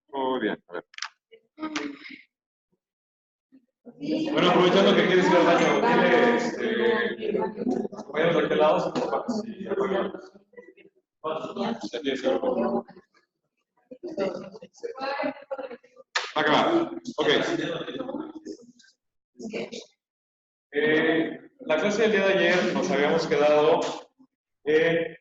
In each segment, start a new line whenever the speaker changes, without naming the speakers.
Muy bien, a ver. Bueno, aprovechando que quieres ir al baño, dile, compañeros de aquel lado, si apagan. Ya tienes que ver. Va que va. Ok. La clase del día de ayer nos habíamos quedado en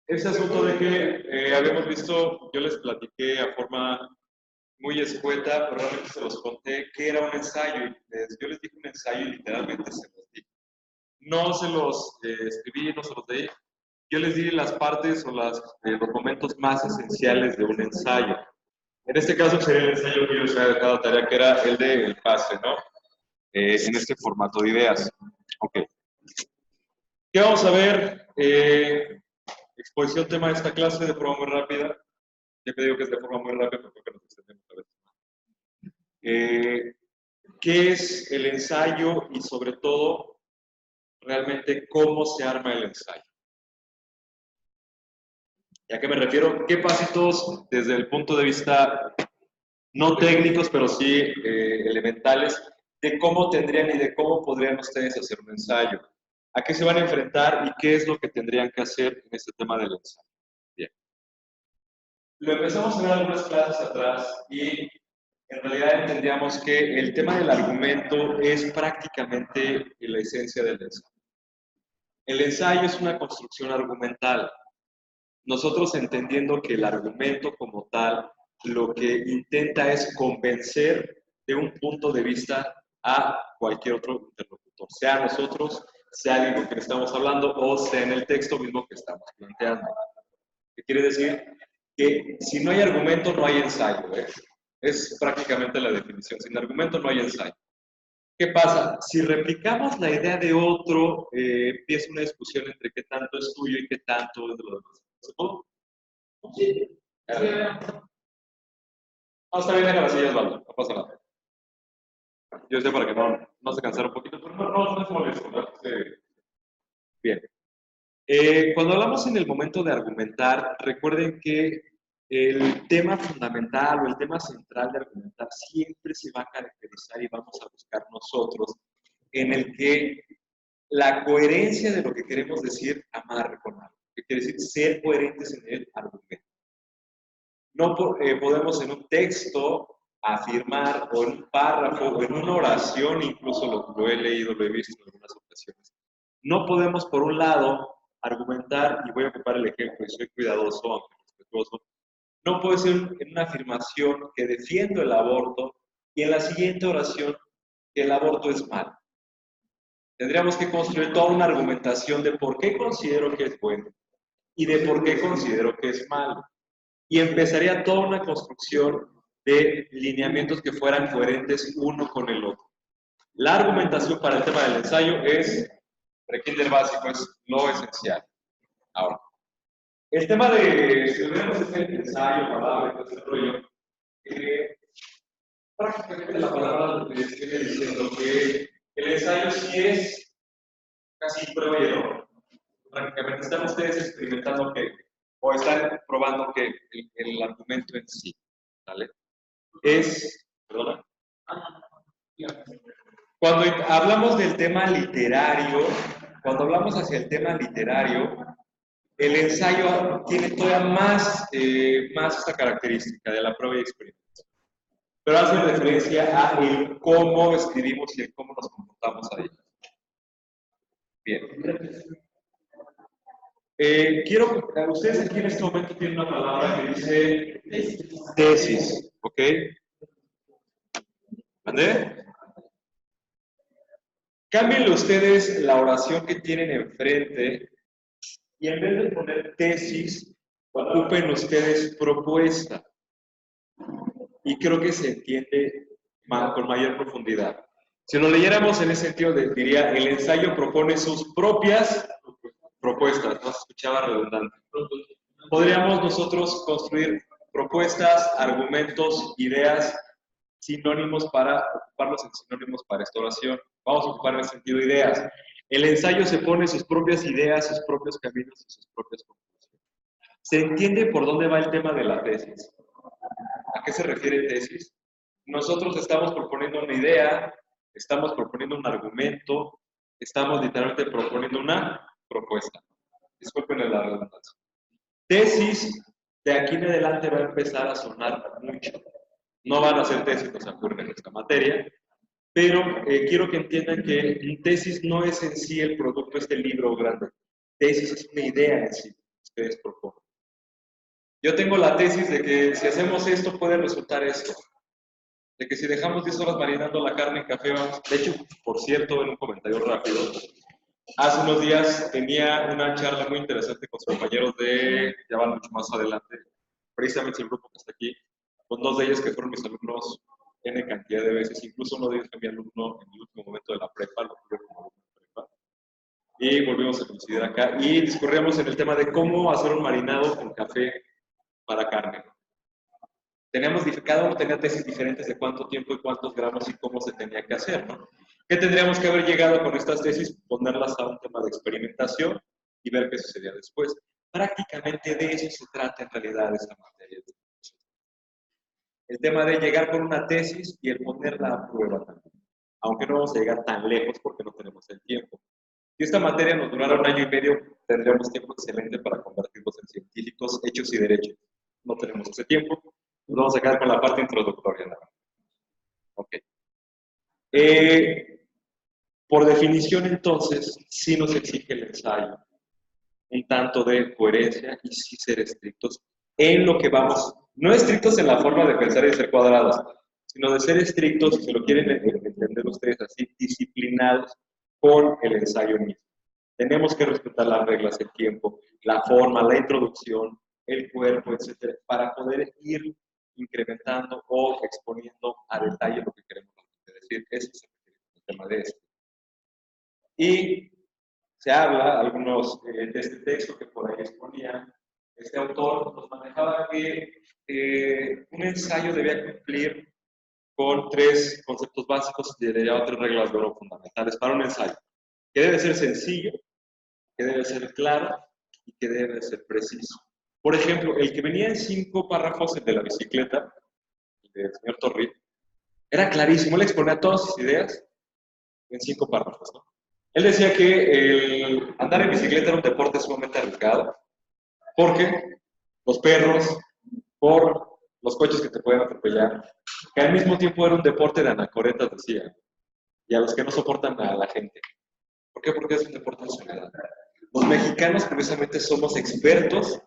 ese asunto de que habíamos visto, yo les platiqué a forma muy escueta, pero realmente se los conté que era un ensayo. Yo les dije un ensayo y literalmente se los dije. No se los escribí, no se los leí. Yo les di las partes o los momentos más esenciales de un ensayo. En este caso sería el ensayo que yo les había dejado tarea, que era el del pase, ¿no? En este formato de ideas. Ok. ¿Qué vamos a ver? Exposición tema de esta clase de forma muy rápida. Ya te digo que es de forma muy rápida porque creo que nos extendemos a veces. ¿Qué es el ensayo y sobre todo, realmente, cómo se arma el ensayo? ¿Y a qué me refiero? ¿Qué pasitos desde el punto de vista no técnicos, pero sí elementales, de cómo tendrían y de cómo podrían ustedes hacer un ensayo? ¿A qué se van a enfrentar y qué es lo que tendrían que hacer en este tema del ensayo? Bien. Lo empezamos a ver algunas clases atrás y en realidad entendíamos que el tema del argumento es prácticamente la esencia del ensayo. El ensayo es una construcción argumental. Nosotros entendiendo que el argumento como tal lo que intenta es convencer de un punto de vista a cualquier otro interlocutor, sea nosotros, sea alguien con quien estamos hablando o sea en el texto mismo que estamos planteando. ¿Qué quiere decir? Que si no hay argumento no hay ensayo, ¿eh? Es prácticamente la definición. Sin argumento no hay ensayo. ¿Qué pasa? Si replicamos la idea de otro, empieza una discusión entre qué tanto es tuyo y qué tanto es de lo demás. ¿Se pudo? Sí. No, está bien, déjala así, Osvaldo, no pasa nada. Yo sé para que no se cansara un poquito, pero no es molesto, ¿no? Bien. Cuando hablamos en el momento de argumentar, recuerden que el tema fundamental o el tema central de argumentar siempre se va a caracterizar y vamos a buscar nosotros en el que la coherencia de lo que queremos decir amarre con algo. ¿Qué quiere decir? Ser coherentes en el argumento. No podemos en un texto afirmar, o en un párrafo, o en una oración, incluso lo he leído, lo he visto en algunas ocasiones. No podemos, por un lado, argumentar, y voy a ocupar el ejemplo, y soy cuidadoso, aunque respetuoso, no puede ser en una afirmación que defiendo el aborto, y en la siguiente oración que el aborto es malo. Tendríamos que construir toda una argumentación de por qué considero que es bueno, y de por qué considero que es malo. Y empezaría toda una construcción de lineamientos que fueran coherentes uno con el otro. La argumentación para el tema del ensayo es prekinder básico, es lo esencial. Ahora, el tema de, si vemos este ensayo, palabra, este rollo, prácticamente la palabra les viene diciendo que el ensayo sí es casi prueba y error. Prácticamente están ustedes experimentando que, o están probando que el argumento en sí, ¿vale? Perdona. Cuando hablamos del tema literario, cuando hablamos hacia el tema literario, el ensayo tiene todavía más esta característica de la prueba y experimento. Pero hace referencia a el cómo escribimos y el cómo nos comportamos ahí. Bien. Ustedes aquí en este momento tienen una palabra que dice tesis, ¿ok? ¿Andé? Cámbienle ustedes la oración que tienen enfrente y en vez de poner tesis, ocupen ustedes propuesta. Y creo que se entiende con mayor profundidad. Si lo leyéramos en ese sentido, diría, el ensayo propone sus propias propuestas, no se escuchaba redundante. Podríamos nosotros construir propuestas, argumentos, ideas sinónimos para ocuparlos en sinónimos para esta oración. Vamos a ocupar en el sentido ideas. El ensayo se pone sus propias ideas, sus propios caminos y sus propias conclusiones. ¿Se entiende por dónde va el tema de la tesis? ¿A qué se refiere tesis? Nosotros estamos proponiendo una idea, estamos proponiendo un argumento, estamos literalmente proponiendo una propuesta. Disculpen la redundancia. Tesis, de aquí en adelante va a empezar a sonar mucho. No van a ser tesis, nos ocurre en esta materia, pero quiero que entiendan que un tesis no es en sí el producto, este libro grande. Tesis es una idea en sí, que ustedes proponen. Yo tengo la tesis de que si hacemos esto puede resultar esto. De que si dejamos 10 horas marinando la carne en café, vamos. De hecho, por cierto, en un comentario rápido, hace unos días tenía una charla muy interesante con sus compañeros ya van mucho más adelante, precisamente el grupo que está aquí, con dos de ellos que fueron mis alumnos N cantidad de veces, incluso uno de ellos fue mi alumno en el último momento de la prepa, lo tuve como alumno de prepa, y volvimos a coincidir acá, y discurríamos en el tema de cómo hacer un marinado con café para carne. Cada uno tenía tesis diferentes de cuánto tiempo y cuántos gramos y cómo se tenía que hacer, ¿no? ¿Qué tendríamos que haber llegado con estas tesis? Ponerlas a un tema de experimentación y ver qué sucedía después. Prácticamente de eso se trata en realidad esta materia. El tema de llegar con una tesis y el ponerla a prueba también. Aunque no vamos a llegar tan lejos porque no tenemos el tiempo. Si esta materia nos durara 1 año y medio, tendríamos tiempo excelente para convertirnos en científicos hechos y derechos. No tenemos ese tiempo. Nos vamos a quedar con la parte introductoria. ¿No? Ok. Por definición, entonces, sí nos exige el ensayo un tanto de coherencia y sí ser estrictos en lo que vamos, no estrictos en la forma de pensar y ser cuadrados, sino de ser estrictos, si lo quieren entender ustedes así, disciplinados con el ensayo mismo. Tenemos que respetar las reglas, el tiempo, la forma, la introducción, el cuerpo, etcétera, para poder ir incrementando o exponiendo a detalle lo que queremos decir. Ese es el tema de esto. Y se habla, algunos de este texto que por ahí exponía, este autor nos manejaba que un ensayo debía cumplir con 3 conceptos básicos y le daba 3 reglas de oro fundamentales para un ensayo. Que debe ser sencillo, que debe ser claro y que debe ser preciso. Por ejemplo, el que venía en 5 párrafos, el de la bicicleta, el del señor Torri, era clarísimo, él exponía todas sus ideas en 5 párrafos, ¿no? Él decía que el andar en bicicleta era un deporte sumamente arriesgado, porque los perros, por los coches que te pueden atropellar, que al mismo tiempo era un deporte de anacoretas, decía, y a los que no soportan a la gente. ¿Por qué? Porque es un deporte de soledad. Los mexicanos precisamente somos expertos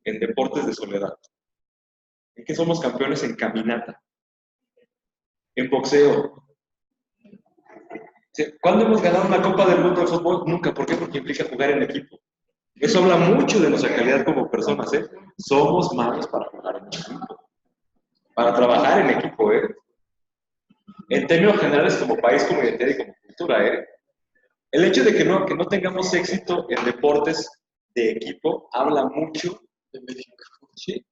en deportes de soledad. ¿En qué somos campeones? En caminata, en boxeo. ¿Cuándo hemos ganado una Copa del Mundo de fútbol? Nunca. ¿Por qué? Porque implica jugar en equipo. Eso habla mucho de nuestra calidad como personas, ¿eh? Somos malos para jugar en equipo, para trabajar en equipo, ¿eh? En términos generales, como país, como identidad y como cultura, ¿eh? El hecho de que no tengamos éxito en deportes de equipo habla mucho de México, ¿sí?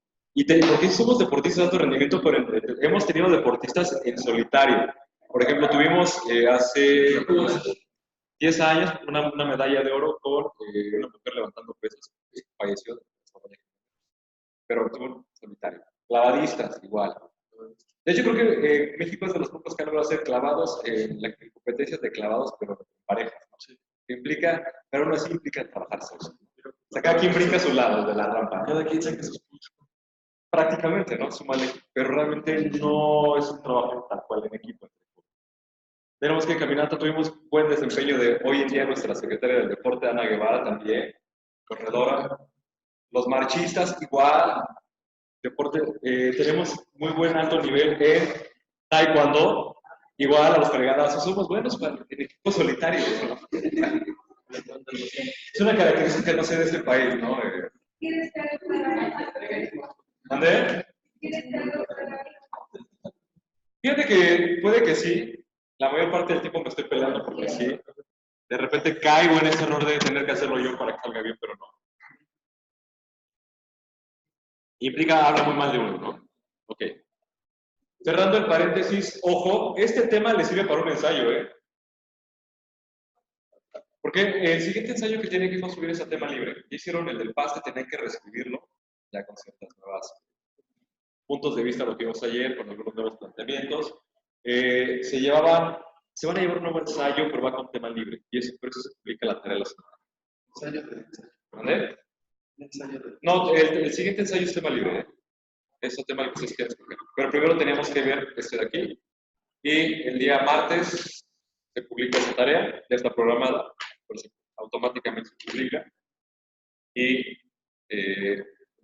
Porque somos deportistas de alto rendimiento, pero hemos tenido deportistas en solitario. Por ejemplo, tuvimos hace 10 años una medalla de oro con una mujer levantando pesas, falleció, pero estuvo en solitario. Clavadistas, igual. De hecho, creo que México es de los pocos que han logrado hacer clavados en competencias de clavados, pero en parejas, ¿no? Sí. Implica, pero aún así implica trabajar solos. O sea, cada quien brinca a su lado de la rampa. Cada quien saca sus puntos. Prácticamente, ¿no? Súmale. Pero realmente no es un trabajo tal cual en equipo. Tenemos que en caminata tuvimos buen desempeño de hoy en día nuestra secretaria del deporte, Ana Guevara, también, corredora. Los marchistas, igual. Deporte, tenemos muy buen alto nivel en taekwondo, igual a los fregadazos, somos buenos en equipos solitarios, ¿no? Es una característica, no sé, de este país, ¿no? ¿André? Fíjate que puede que sí, la mayor parte del tiempo me estoy peleando porque sí, de repente caigo en ese error de tener que hacerlo yo para que salga bien, pero no. Implica, habla muy mal de uno, ¿no? Ok. Cerrando el paréntesis, ojo, este tema le sirve para un ensayo, ¿eh? Porque el siguiente ensayo que tienen que construir es a tema libre. Ya hicieron el del pase, tenían que reescribirlo, ya con ciertas nuevas puntos de vista, lo que vimos ayer, con algunos nuevos planteamientos. Se van a llevar un nuevo ensayo, pero va con tema libre. Y eso, por eso se publica la tarea de la semana.
Ensayo de ensayo.
¿Vale?
Ensayo de
No, el siguiente ensayo es tema libre, ¿eh? Es un tema que ustedes quieren escoger. Pero primero teníamos que ver este de aquí. Y el día martes se publica esta tarea, ya está programada, pero automáticamente se publica. Y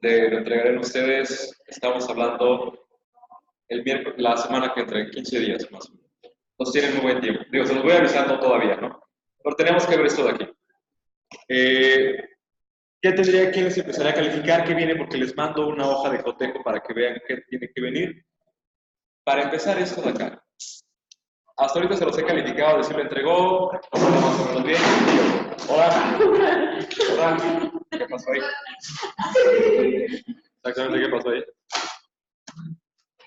lo entregaré a ustedes, estamos hablando el miércoles, la semana que entra, en 15 días más o menos. Entonces tienen muy buen tiempo. Digo, se los voy avisando todavía, ¿no? Pero tenemos que ver esto de aquí. ¿Qué tendría que les empezaría a calificar? ¿Qué viene? Porque les mando una hoja de cotejo para que vean qué tiene que venir. Para empezar, esto de acá. Hasta ahorita se los he calificado, decir lo entregó, más o menos bien. Hola. Hola. ¿Qué pasó ahí? Exactamente, ¿qué pasó ahí?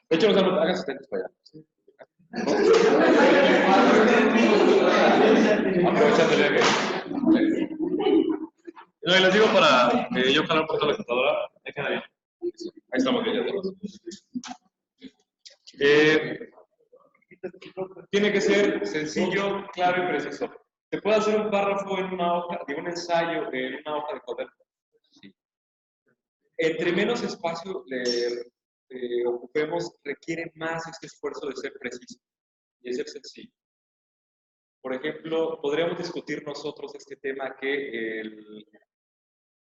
De hecho, no hagan asistentes para allá. Aprovechando el viaje. No, y les digo para yo jalar un poquito la computadora. Ahí queda bien. Ahí estamos bien, ya todos. Tiene que ser sencillo, claro y preciso. ¿Se puede hacer un párrafo en una hoja, de un ensayo en una hoja de poder? Sí. Entre menos espacio le ocupemos, requiere más este esfuerzo de ser preciso y de ser sencillo. Por ejemplo, podríamos discutir nosotros este tema que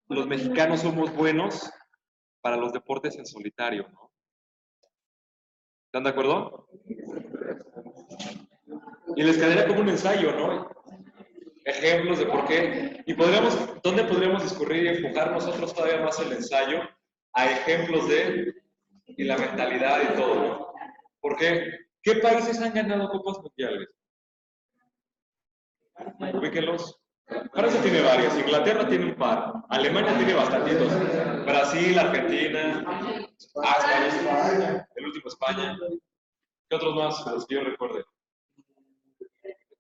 los mexicanos somos buenos para los deportes en solitario, ¿no? ¿Están de acuerdo? Y les quedaría como un ensayo, ¿no? Ejemplos de por qué. Y ¿dónde podríamos discurrir y enfocar nosotros todavía más el ensayo a ejemplos y la mentalidad y todo, ¿no? ¿Por qué? ¿Qué países han ganado copas mundiales? Ubíquenlos. Francia tiene varias, Inglaterra tiene un par, Alemania tiene bastantitos, Brasil, Argentina, España, el último España. ¿Qué otros más? Los que yo recuerde.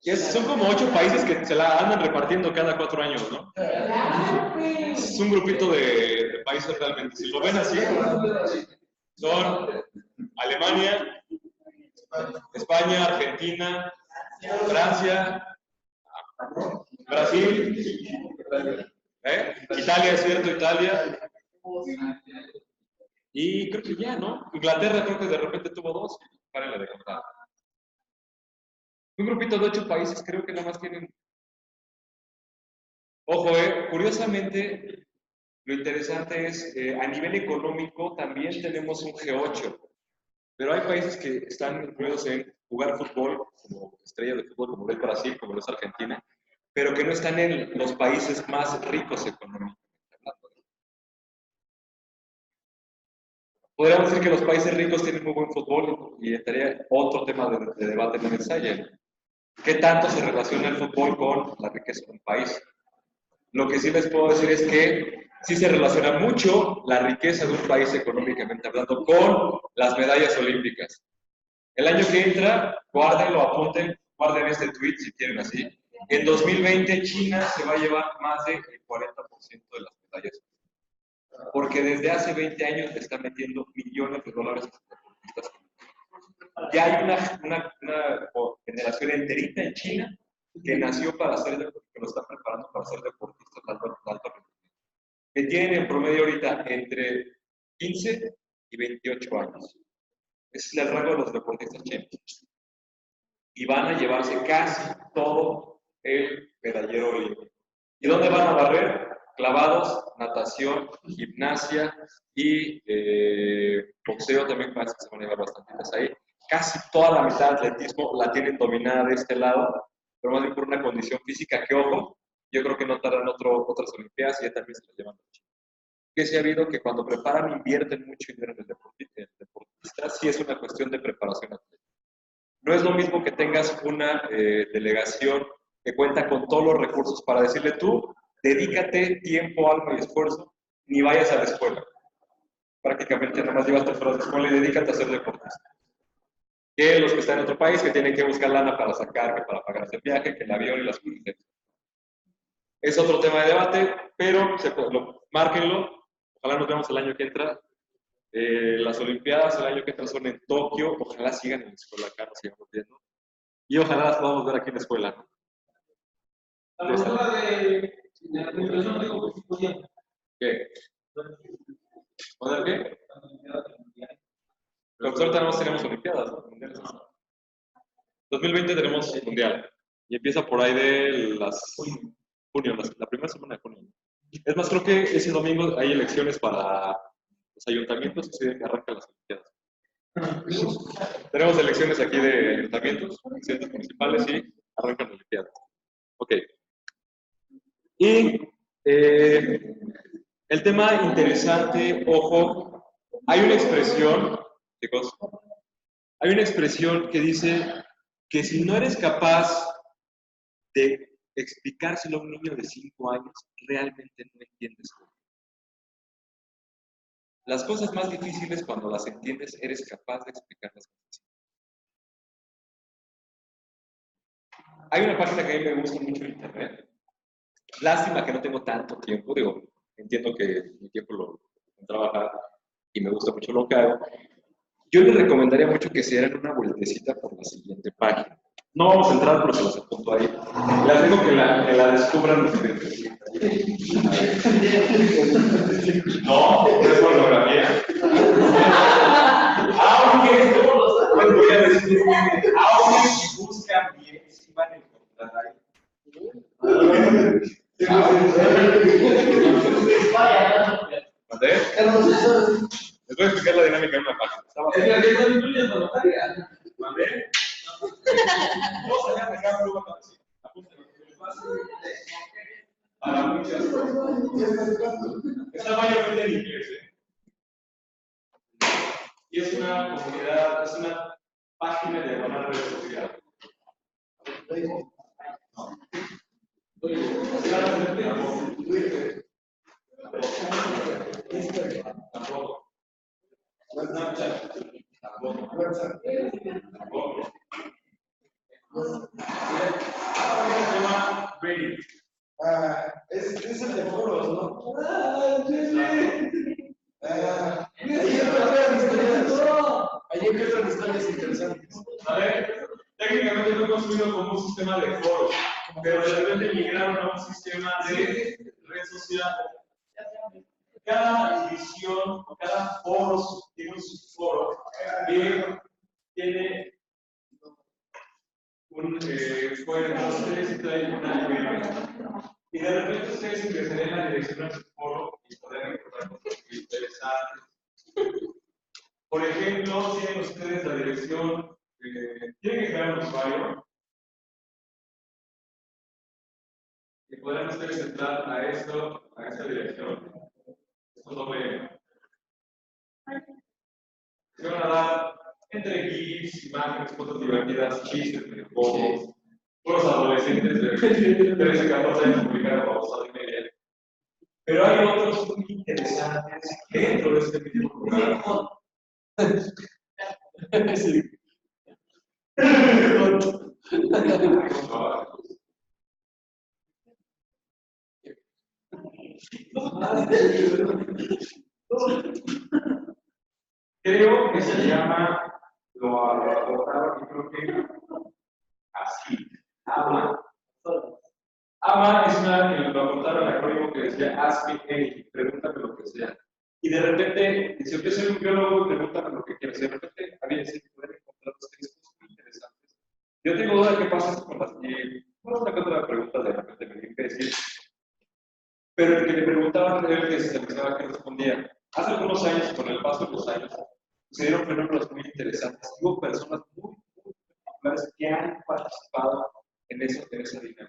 Son como 8 países que se la andan repartiendo cada 4 años, ¿no? Es un grupito de países realmente. Si lo ven así, son Alemania, España, Argentina, Francia, Brasil, Italia, es cierto, Italia. Y creo que ya, ¿no? Inglaterra creo que de repente tuvo 2. Párenle de contar. Un grupito de 8 países creo que nada más tienen. Ojo, curiosamente, lo interesante es, a nivel económico también tenemos un G8, pero hay países que están incluidos en jugar fútbol, como estrella de fútbol, como es Brasil, como es Argentina, pero que no están en los países más ricos económicamente hablando. Podríamos decir que los países ricos tienen muy buen fútbol y estaría otro tema de debate en el ensayo. ¿Qué tanto se relaciona el fútbol con la riqueza de un país? Lo que sí les puedo decir es que sí se relaciona mucho la riqueza de un país económicamente hablando con las medallas olímpicas. El año que entra, guárdenlo, apunten, guarden este tweet si quieren así. En 2020 China se va a llevar más del 40% de las medallas. Porque desde hace 20 años le está metiendo millones de dólares a sus deportistas. Ya hay una generación enterita en China que nació para ser, que lo están preparando para ser deportistas de alto rendimiento. Que tienen en promedio ahorita entre 15 y 28 años. Ese es el rango de los deportistas chinos. Y van a llevarse casi todo el medallero olímpico. ¿Y dónde van a barrer? Clavados, natación, gimnasia y boxeo también parece que se van a llevar bastantitas ahí. Casi toda la mitad del atletismo la tienen dominada de este lado, pero más bien por una condición física que, ojo, yo creo que no tardan otras olimpiadas y ya también se las llevan mucho. Que se ha habido que cuando preparan invierten mucho dinero en el deportista, sí es una cuestión de preparación atlética. No es lo mismo que tengas una delegación que cuenta con todos los recursos para decirle tú, dedícate tiempo, alma y esfuerzo, ni vayas a la escuela. Prácticamente nomás llevas tus horas de escuela y dedícate a ser deportista. que los que están en otro país, que tienen que buscar lana para sacar, que para pagarse el viaje, que el avión y las cosas. Es otro tema de debate, pero márquenlo. Ojalá nos veamos el año que entra. Las Olimpiadas el año que entra son en Tokio. Ojalá sigan en la escuela acá, nos sigamos viendo. Y ojalá las podamos ver aquí en la escuela, ¿no?
La postura de la administración digo,
¿Qué? ¿Poder qué? Con suerte tenemos Olimpiadas, ¿no? 2020 tenemos Mundial. Y empieza por ahí de junio, la primera semana de junio. Es más, creo que ese domingo hay elecciones para los ayuntamientos, así de que arrancan las Olimpiadas. Tenemos elecciones aquí de ayuntamientos, presidentes municipales y arrancan las Olimpiadas. Ok. Y el tema interesante, ojo, hay una expresión, chicos, hay una expresión que dice que si no eres capaz de explicárselo a un niño de 5 años, realmente no entiendes todo. Las cosas más difíciles, cuando las entiendes, eres capaz de explicarlas. Hay una página que a mí me gusta mucho en internet. Lástima que no tengo tanto tiempo, digo, entiendo que mi tiempo lo trabajar y me gusta mucho lo que hago. Yo les recomendaría mucho que se dieran una vueltecita por la siguiente página. No vamos a entrar, pero se los apunto ahí. Les digo que la descubran ustedes. No, es pornografía. Les voy a decir, aunque si buscan bien, si van a encontrar ahí. Les voy a explicar la dinámica de una página. ¿Mandé? Vamos a dejar luego para muchas cosas. Está mayormente en inglés, y es una comunidad, es una página de una red social.
Es el de foros, ¿no? Ayer que otras historias interesantes.
A ver, técnicamente fue construido como un sistema de foros, pero de repente migraron a un sistema de red social. Cada división o cada foro tiene un subforo que tiene pueden ustedes traen una web y de repente ustedes ingresarían la dirección del subforo y podrán encontrar cosas muy interesantes. Por ejemplo, tienen ustedes la dirección, tienen que crear un usuario y podrán ustedes entrar a esta dirección. Esto lo ven. Se van a dar entre GIFs, imágenes, fotos divertidas, chistes, videojuegos, los adolescentes de 13, 14 años publicaron babosada y media. Pero hay otros muy interesantes dentro de este mismo lugar. Sí. Creo que se llama, lo abordaron, creo que así, AMA. AMA es lo abordaron el acrónimo que decía Ask Me Anything, pregúntame lo que sea. Y de repente, si usted es un biólogo, pregúntame lo que quieras. De repente, había que pueden encontrar ustedes cosas muy interesantes. Yo tengo duda de qué pasa con las. Bueno, una otra pregunta de repente me dio que decir. Pero el que le preguntaban era el que se pensaba que respondía. Hace algunos años, con el paso de los años, se dieron fenómenos muy interesantes. Hubo personas muy particulares que han participado en esa dinámica.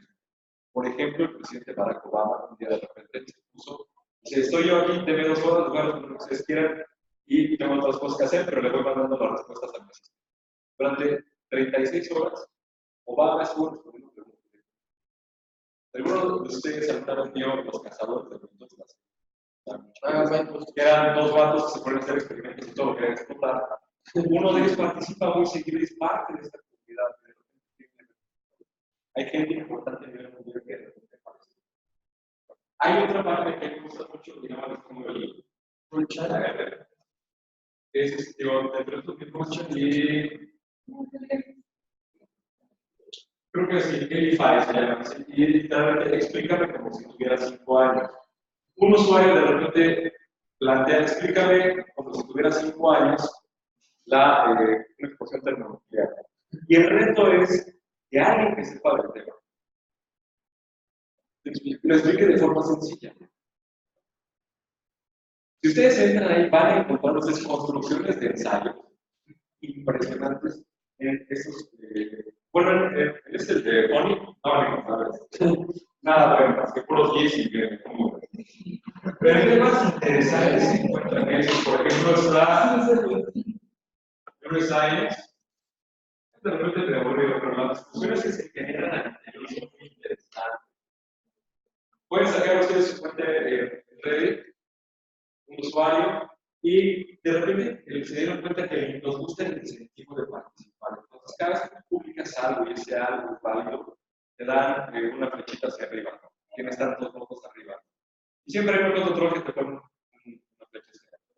Por ejemplo, el presidente Barack Obama un día de repente se puso, dice, estoy yo aquí, deme 2 horas, lugares donde ustedes quieran, y tengo otras cosas que hacer, pero le voy mandando las respuestas al presidente. Durante 36 horas, Obama estuvo respondiendo preguntas. ¿Alguno de ustedes alguna vez vio Los Cazadores de Brujas? Que eran 2 vatos que se ponen a hacer experimentos y todo lo querían explotar. Uno de ellos participa muy seguido y es parte de esta comunidad. Hay gente importante a nivel mundial que de repente participa. Hay otra parte que me gusta mucho, que llaman como el culture. Es dentro de estos culture y creo que sí, Elify se llama. Y literalmente explícame como si tuviera 5 años. Un usuario de repente plantea, explícame como si tuviera 5 años una exposición termonuclear. Y el reto es que alguien que sepa del tema lo explique de forma sencilla. Si ustedes entran ahí, van a encontrar ustedes construcciones de ensayos impresionantes en esos. Bueno, es el de Oni, no van a encontrar nada bueno, más que puros 10 y que. Pero el más interesante se encuentra en eso. Por ejemplo, está Neuroscience. De repente me aburrido, pero las discusiones que se generan al interior son muy interesantes. Pueden sacar ustedes su cuenta en Reddit, un usuario, y de repente se dieron cuenta que nos gusta el incentivo de participar. Entonces, cada vez que tú publicas algo y ese algo es válido, te dan una flechita hacia arriba. Tienes tantos votos arriba. Y siempre hay un otro que te pone una flecha hacia arriba.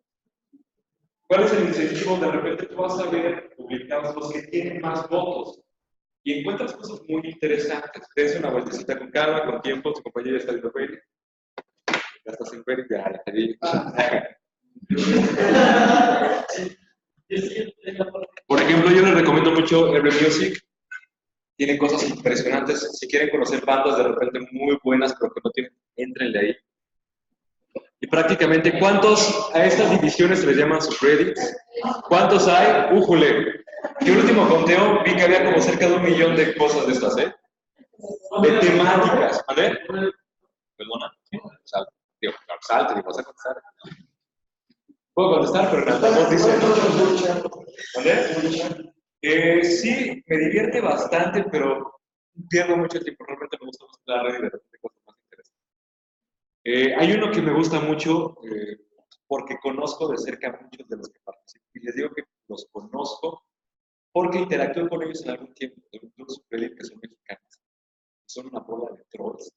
¿Cuál es el incentivo? De repente tú vas a ver publicados los que tienen más votos. Y encuentras cosas muy interesantes. Dense una vueltecita con calma, con tiempo. Tu compañero ya está viendo Query. Ya estás en Query, ya te digo. Por ejemplo, yo les recomiendo mucho Every Music. Tiene cosas impresionantes. Si quieren conocer bandas de repente muy buenas, pero que no tienen, entrenle ahí. Y prácticamente, ¿cuántos a estas divisiones se les llaman subreddits? ¿Cuántos hay? ¡Újule! Yo el último conteo vi que había como cerca de 1 millón de cosas de estas, ¿eh? De temáticas. ¿A ver? Perdona. Salte. Digo, salte, digo, vas a contestar. Puedo contestar, pero en altavoz dice, ¿vale? Sí, me divierte bastante, pero pierdo mucho tiempo. Realmente me gusta más la red y de repente cosas más interesantes. Hay uno que me gusta mucho porque conozco de cerca a muchos de los que participan. Y les digo que los conozco porque interactúo con ellos en algún tiempo. En un subreddit que son mexicanos. Son una bola de trolls.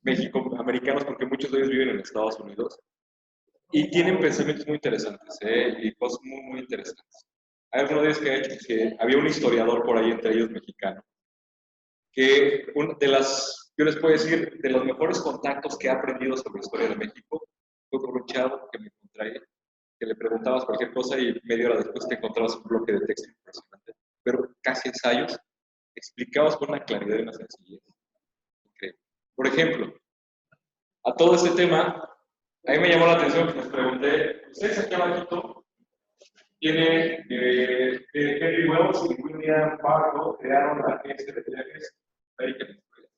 México-americanos, porque muchos de ellos viven en Estados Unidos. Y tienen pensamientos muy interesantes, y cosas muy, muy interesantes. Hay algunos de ellos que ha hecho que había un historiador por ahí, entre ellos mexicano, que yo les puedo decir, de los mejores contactos que he aprendido sobre la historia de México, fue con un chavo que me encontré ahí, que le preguntabas cualquier cosa y media hora después te encontrabas un bloque de texto impresionante, pero casi ensayos, explicados con una claridad y una sencillez increíble. Por ejemplo, a todo este tema, a mí me llamó la atención que les pregunté, ¿ustedes aquí abajito tienen Henry Wells y William Fargo crearon la agencia de viajes American Express?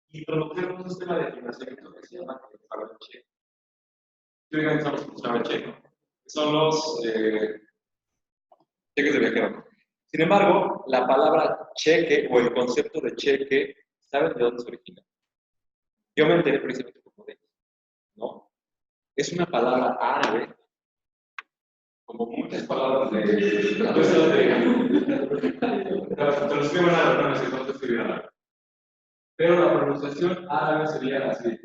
Introdujeron un sistema de financiamiento que se llama el pago cheque. ¿Qué organizamos con el pago cheque? Son los cheques de viajero. Sin embargo, la palabra cheque o el concepto de cheque, ¿saben de dónde se origina? Yo me enteré precisamente por ellos, ¿no? Es una palabra árabe, como muchas palabras de... Te lo escribo en árabe, no te escribí en árabe. Pero la pronunciación árabe sería así.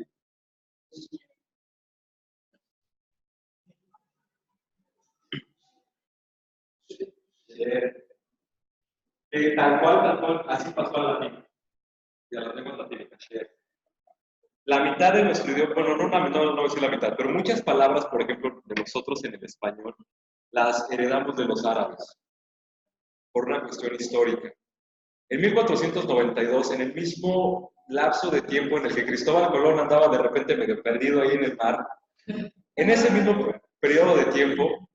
Tal cual, así pasó al latín. Ya la tengo en latín. La mitad de nuestro idioma, bueno, no la mitad, no voy a decir la mitad, pero muchas palabras, por ejemplo, de nosotros en el español, las heredamos de los árabes, por una cuestión histórica. En 1492, en el mismo lapso de tiempo en el que Cristóbal Colón andaba de repente medio perdido ahí en el mar, en ese mismo periodo de tiempo,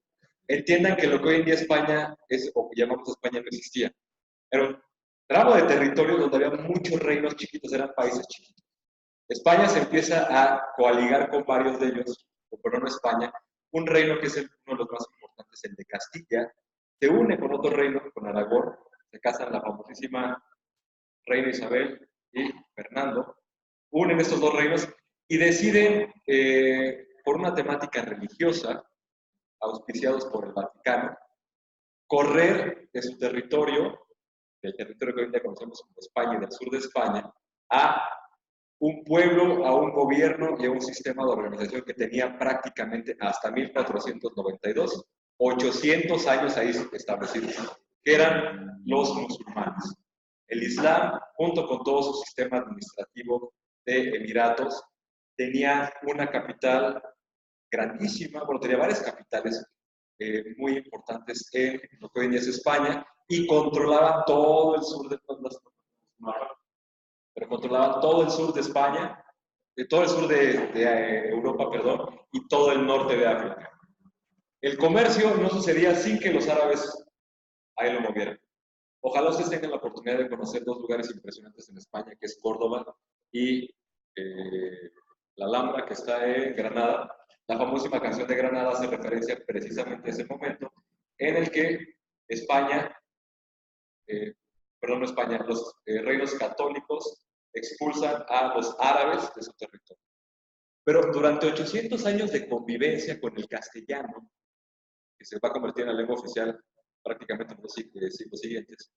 entiendan que lo que hoy en día España es, o que llamamos España, no existía. Era un tramo de territorio donde había muchos reinos chiquitos, eran países chiquitos. España se empieza a coaligar con varios de ellos, pero no España, un reino que es uno de los más importantes, el de Castilla, se une con otro reino, con Aragón, se casan la famosísima reina Isabel y Fernando, unen estos dos reinos y deciden, por una temática religiosa, auspiciados por el Vaticano, correr de su territorio, del territorio que hoy en día conocemos como España y del sur de España, a un pueblo, a un gobierno y a un sistema de organización que tenía prácticamente hasta 1492, 800 años ahí establecidos, que eran los musulmanes. El Islam, junto con todo su sistema administrativo de emiratos, tenía una capital grandísima, bueno, tenía varias capitales muy importantes en lo que hoy en día es España, y controlaba todo el sur de pero controlaban todo el sur de España, todo el sur de Europa, perdón, y todo el norte de África. El comercio no sucedía sin que los árabes ahí lo movieran. Ojalá ustedes tengan la oportunidad de conocer dos lugares impresionantes en España, que es Córdoba y la Alhambra, que está en Granada. La famosísima canción de Granada hace referencia precisamente a ese momento en el que España, perdón, no España, los reinos católicos expulsan a los árabes de su territorio. Pero durante 800 años de convivencia con el castellano, que se va a convertir en la lengua oficial prácticamente en los siglos siguientes,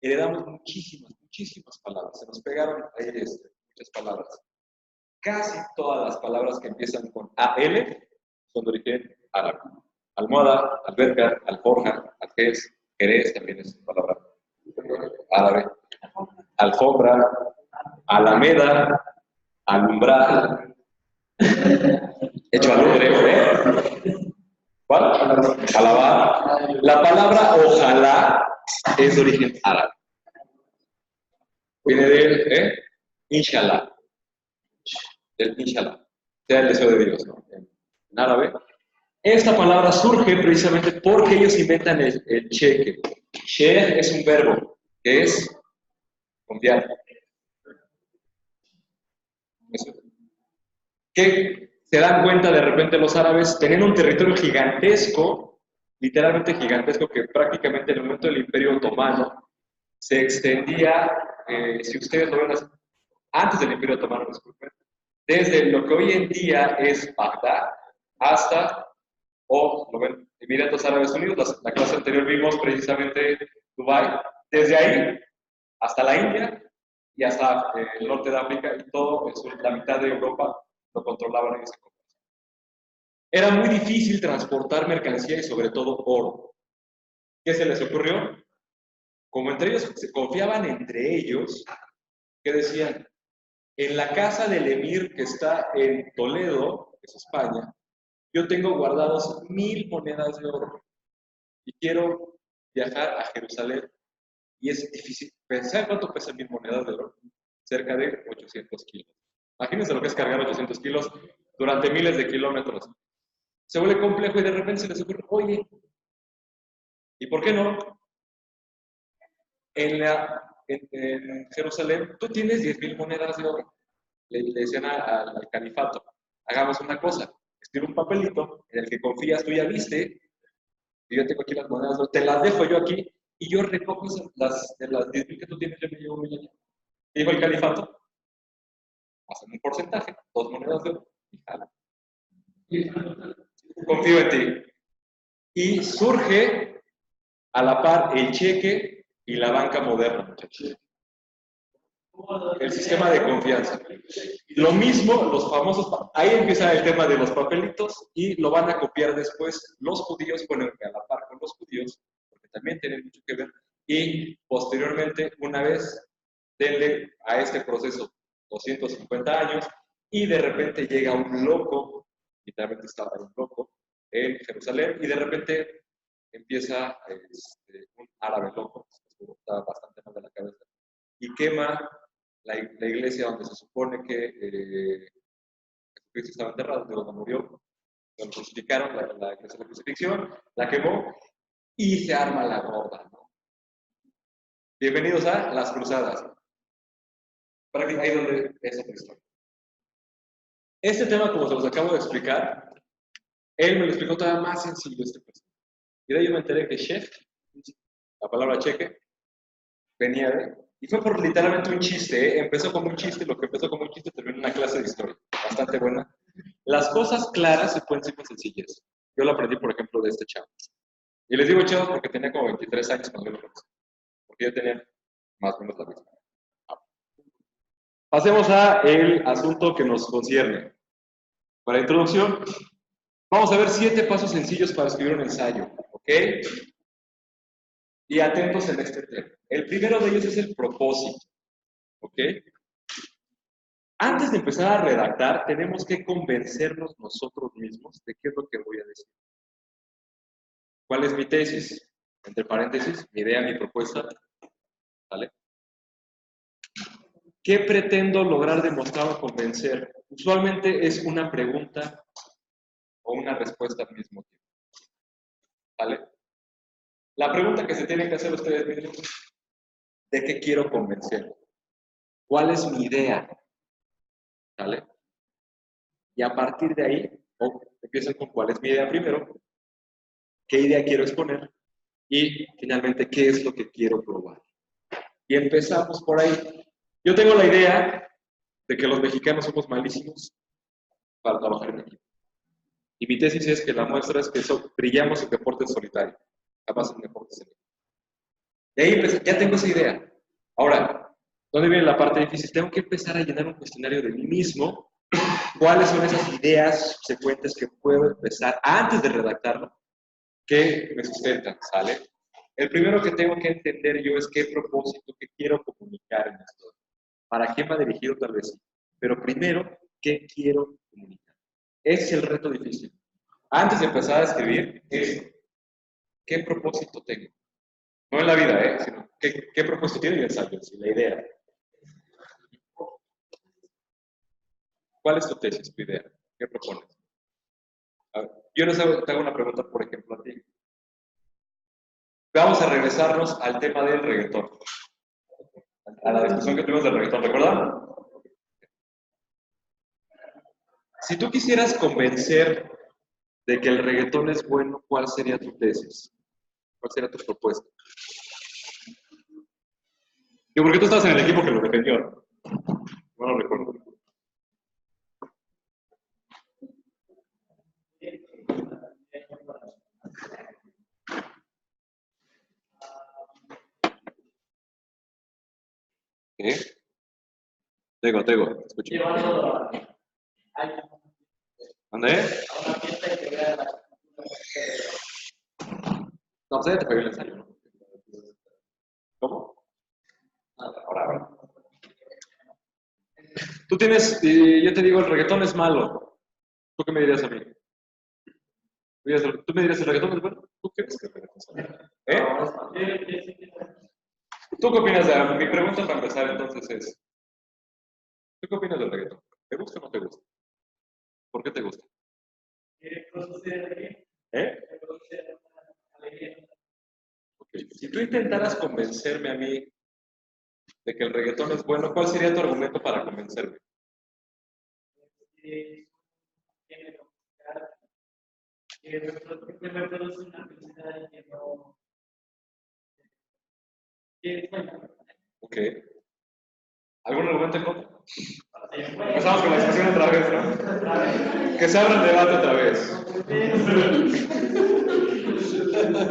heredamos muchísimas palabras. Se nos pegaron ahí muchas palabras. Casi todas las palabras que empiezan con AL son de origen árabe. Almohada, alberca, alforja, alfés, jerez también es una palabra árabe. Alfombra, alameda, alumbrar, hecho alumbre, ¿cuál? Alabar. La palabra ojalá es de origen árabe. Viene del inshallah. Del inshallah. Sea el deseo de Dios, ¿no? En árabe. Esta palabra surge precisamente porque ellos inventan el cheque. Sheikh es un verbo que es confiar. Que se dan cuenta de repente los árabes teniendo un territorio gigantesco, literalmente gigantesco, que prácticamente en el momento del Imperio Otomano se extendía, si ustedes lo ven antes del Imperio Otomano, disculpen, desde lo que hoy en día es Bagdad hasta, o lo ven, Emiratos Árabes Unidos, la clase anterior vimos precisamente Dubái, desde ahí hasta la India y hasta el norte de África y todo, la mitad de Europa lo controlaban en ese comercio. Era muy difícil transportar mercancía y sobre todo oro. ¿Qué se les ocurrió? Como entre ellos se confiaban entre ellos, ¿qué decían? En la casa del emir que está en Toledo, que es España, yo tengo guardados 1000 monedas de oro y quiero viajar a Jerusalén y es difícil. ¿Saben cuánto pesan 1000 monedas de oro? Cerca de 800 kilos. Imagínense lo que es cargar 800 kilos durante miles de kilómetros. Se vuelve complejo y de repente se les ocurre, oye, ¿y por qué no? En Jerusalén, tú tienes 10,000 monedas de oro. Le decían al califato, hagamos una cosa, escribe un papelito en el que confías, tú ya viste, y yo tengo aquí las monedas de oro, te las dejo yo aquí, y yo recojo de las 10,000 que tú tienes, yo me llevo 1,000 allá. Dijo el califato, hacen un porcentaje, 2 monedas de oro, y jala. Confío en ti. Y surge a la par el cheque y la banca moderna, muchachos. El sistema de confianza. Lo mismo, los famosos, ahí empieza el tema de los papelitos y lo van a copiar después los judíos, bueno, a la par con los judíos, porque también tienen mucho que ver, y posteriormente, una vez, denle a este proceso 250 años, y de repente llega un loco, literalmente estaba un loco, en Jerusalén, y de repente empieza un árabe loco, que está bastante mal de la cabeza, y quema la iglesia donde se supone que Jesucristo estaba enterrado, de donde murió, lo crucificaron, la iglesia de crucifixión, la quemó y se arma la gorda, ¿no? Bienvenidos a las cruzadas. Ahí donde es otra historia. Este tema, como se los acabo de explicar, él me lo explicó todavía más sencillo este personaje. Y de ahí yo me enteré que chef, la palabra cheque, venía de... Y fue por literalmente un chiste, ¿eh? Empezó como un chiste, lo que empezó como un chiste terminó en una clase de historia, bastante buena. Las cosas claras se pueden ser con sencillez. Yo lo aprendí, por ejemplo, de este chavo. Y les digo chavos porque tenía como 23 años cuando yo lo conocí. Porque yo tenía más o menos la misma. Pasemos a el asunto que nos concierne. Para introducción, vamos a ver 7 pasos sencillos para escribir un ensayo, ¿ok? Y atentos en este tema. El primero de ellos es el propósito, ¿ok? Antes de empezar a redactar, tenemos que convencernos nosotros mismos de qué es lo que voy a decir. ¿Cuál es mi tesis? Entre paréntesis, mi idea, mi propuesta, ¿vale? ¿Qué pretendo lograr demostrar o convencer? Usualmente es una pregunta o una respuesta al mismo tiempo, ¿vale? La pregunta que se tienen que hacer ustedes mismos, ¿de qué quiero convencer? ¿Cuál es mi idea? ¿Vale? Y a partir de ahí, empiezo con cuál es mi idea primero, qué idea quiero exponer y finalmente qué es lo que quiero probar. Y empezamos por ahí. Yo tengo la idea de que los mexicanos somos malísimos para trabajar en equipo. Y mi tesis es que la muestra es que brillamos en deportes solitarios, jamás en deportes en equipo. De ahí ya tengo esa idea. Ahora, ¿dónde viene la parte difícil? Tengo que empezar a llenar un cuestionario de mí mismo. ¿Cuáles son esas ideas subsecuentes que puedo empezar antes de redactarlo que me sustentan? ¿Sale? El primero que tengo que entender yo es qué propósito, qué quiero comunicar en esto. ¿Para quién va dirigido? Tal vez sí. Pero primero, ¿qué quiero comunicar? Ese es el reto difícil. Antes de empezar a escribir, ¿qué propósito tengo? No en la vida, sino ¿qué propósito tiene el ensayo? Sí, la idea. ¿Cuál es tu tesis, tu idea? ¿Qué propones? A ver, yo te hago una pregunta, por ejemplo, a ti. Vamos a regresarnos al tema del reggaetón. A la discusión que tuvimos del reggaetón, ¿recuerdan? Si tú quisieras convencer de que el reggaetón es bueno, ¿cuál sería tu tesis? ¿Cuál sería tu propuesta? Yo, porque tú estás en el equipo que lo defendió, ¿no? No lo recuerdo. ¿Qué? Tego, te escucho. ¿Dónde? No, pues ya te fue el ensayo, ¿no? ¿Cómo? Ahora. Tú tienes, y yo te digo, el reggaetón es malo. ¿Tú qué me dirías a mí? ¿Tú me dirías el reggaetón es bueno? ¿Tú crees que el reggaetón es bueno? ¿Tú qué opinas de mi pregunta para empezar entonces es, ¿tú qué opinas del reggaetón? ¿Te gusta o no te gusta? ¿Por qué te gusta? Okay. Si tú intentaras convencerme a mí de que el reggaetón es bueno, ¿cuál sería tu argumento para convencerme? Ok. ¿Algún argumento en contra? Empezamos con la discusión otra vez, ¿no? Que se abra el debate otra vez.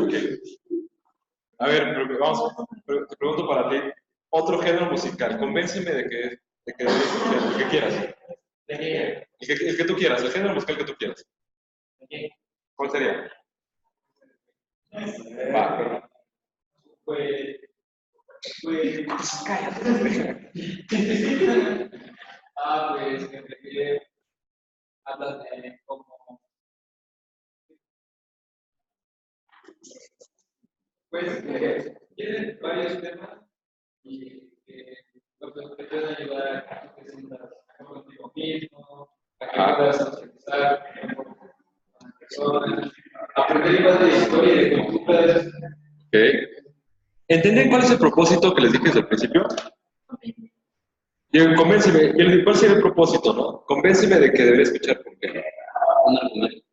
Okay. A ver, vamos, te pregunto para ti, otro género musical, convénceme de que quieras. El que tú quieras, el género musical que tú quieras. ¿Cuál sería? Va. Pues cállate. Pues me refiero hablas de como pues tienen varios temas y lo que te puede ayudar a que te sientas contigo mismo, a que puedas socializar con las personas, aprender más de historia y de culturas. Okay. ¿Entienden cuál es el propósito que les dije desde el principio? Convénceme, ¿cuál sería el propósito, no? Convénceme de que debería escuchar por qué. Un argumento.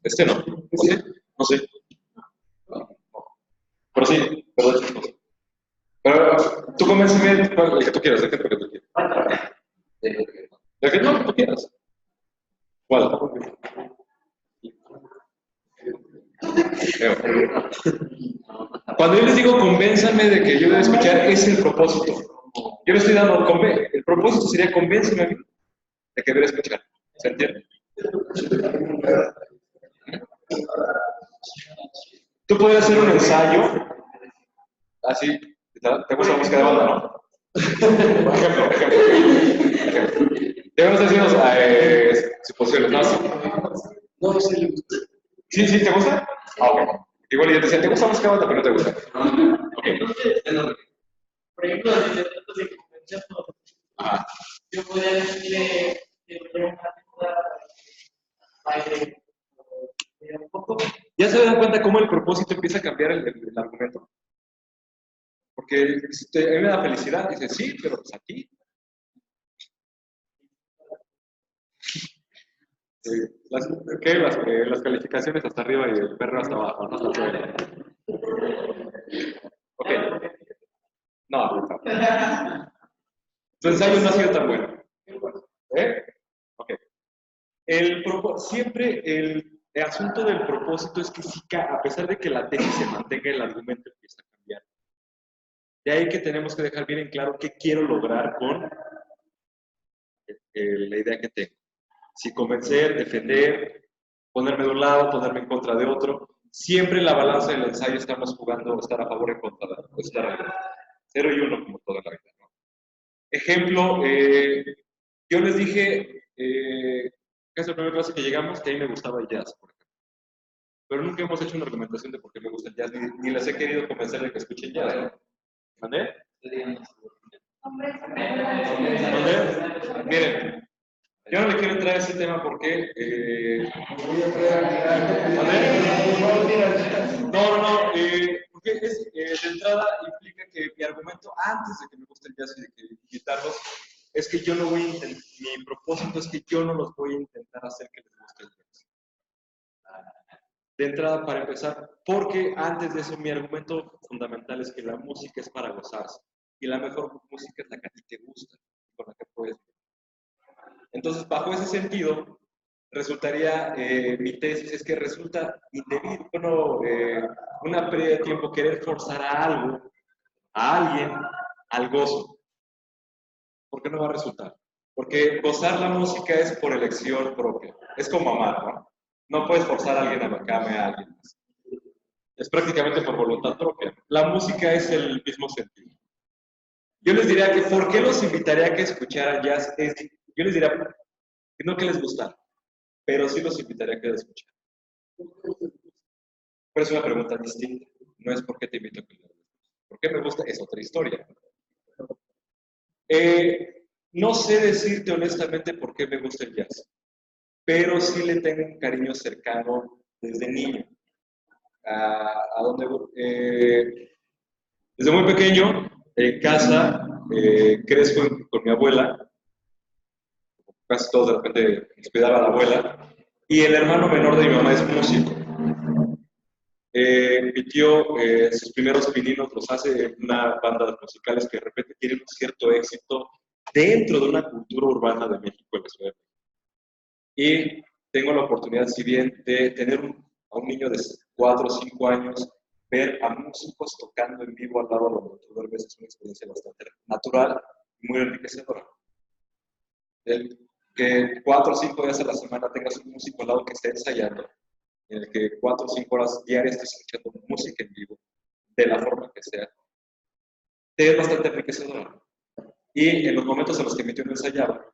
Este no. ¿Sí? No sé. Pero sí, perdón, chicos. Pero tú convénceme el que tú quieras, el que tú quieras. Feo. Cuando yo les digo convénzame de que yo debo escuchar, es el propósito. Yo le estoy dando el propósito sería convénceme a mí de que debo escuchar. ¿Se entiende? Tú podrías hacer un ensayo, así, ¿te gusta la música de banda, no? Por ejemplo. Debemos decirnos suposiciones, ¿no?
No, sí le gusta.
¿Sí, te gusta? Ah, ok. Igual yo te decía, ¿te gusta la música de banda, pero no te gusta? Ok.
Por ejemplo, si se trata de concierto, yo podría decirle que una pieza baile un poco.
¿Ya se dan cuenta cómo el propósito empieza a cambiar el argumento? Porque a mí me da felicidad, dice, sí, pero pues aquí. Las calificaciones hasta arriba y el perro hasta abajo, ¿no? Ok. No. Tu ensayo no ha sido tan bueno. ¿Eh? Ok. Siempre el asunto del propósito es que sí, a pesar de que la tesis se mantenga, el argumento empieza a cambiar. De ahí que tenemos que dejar bien en claro qué quiero lograr con la idea que tengo. Si convencer, defender, ponerme de un lado, ponerme en contra de otro. Siempre en la balanza del ensayo estamos jugando estar a favor o en contra de estar a favor. 0 y 1 como toda la vida, ¿no? Ejemplo, yo les dije, que es la primera clase que llegamos, que a mí me gustaba el jazz, por ejemplo. Pero nunca hemos hecho una argumentación de por qué me gusta el jazz, ni les he querido convencer de que escuchen jazz, ¿no? ¿Mandé? Miren, yo no le quiero entrar a ese tema porque... No, porque de entrada implica que mi argumento antes de que me guste el jazz y de que invitarlos es que yo no voy a intentar, mi propósito es que yo no los voy a intentar hacer que les guste el jazz. De entrada, para empezar, porque antes de eso mi argumento fundamental es que la música es para gozarse y la mejor música es la que a ti te gusta, con la que puedes. Entonces, bajo ese sentido, resultaría, mi tesis es que resulta indebido, una pérdida de tiempo querer forzar a alguien, al gozo. ¿Por qué no va a resultar? Porque gozar la música es por elección propia. Es como amar, ¿no? No puedes forzar a alguien a que ame a alguien más. Es prácticamente por voluntad propia. La música es el mismo sentido. Yo les diría que, ¿por qué los invitaría a que escucharan jazz? Yo les diría que no que les gustara, pero sí los invitaría a que lo escucharan. Pero es una pregunta distinta. No es por qué te invito a que lo escuches. ¿Por qué me gusta? Es otra historia. No sé decirte honestamente por qué me gusta el jazz, pero sí le tengo un cariño cercano desde niño. Desde muy pequeño, en casa, crezco con mi abuela, casi todos de repente nos cuidaba la abuela, y el hermano menor de mi mamá es músico. Mi tío, sus primeros pininos los hace en una banda de musicales que de repente tienen un cierto éxito dentro de una cultura urbana de México, en la Ciudad de México. Y tengo la oportunidad, si bien, de tener a un niño de 4 o 5 años, ver a músicos tocando en vivo al lado de donde tú duermes es una experiencia bastante natural y muy enriquecedora. Que 4 o 5 días a la semana tengas un músico al lado que esté ensayando, en el que 4 o 5 horas diarias estés escuchando música en vivo, de la forma que sea, te es bastante enriquecedora. Y en los momentos en los que mi tío no ensayaba,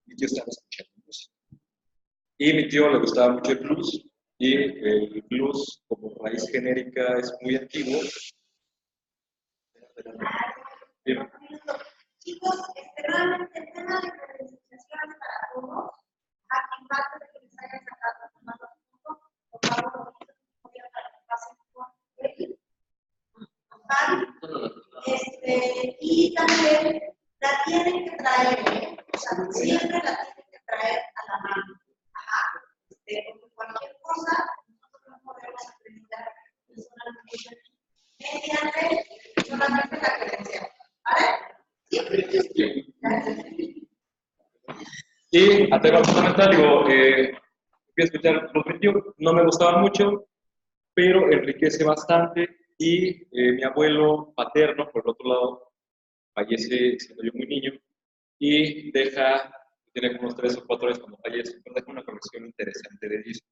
mi tío estaba escuchando música. Y a mi tío le gustaba mucho el blues, y el blues como raíz genérica es muy antiguo. Bien.
Chicos, realmente el tema de credencialización es para todos. Aquí parte de que les hayan sacado más puntos, por favor, para que pasen por él. Y también la tienen que traer, o sea, siempre la tienen que traer a la mano. Porque cualquier cosa, nosotros no podemos acreditar personalmente mediante solamente la credencial. ¿Vale?
Y a tema fundamental, fui a escuchar los 21, no me gustaban mucho, pero enriquece bastante y mi abuelo paterno, por el otro lado, fallece siendo yo muy niño y tiene como unos 3 o 4 años cuando fallece, pero deja una colección interesante de discos.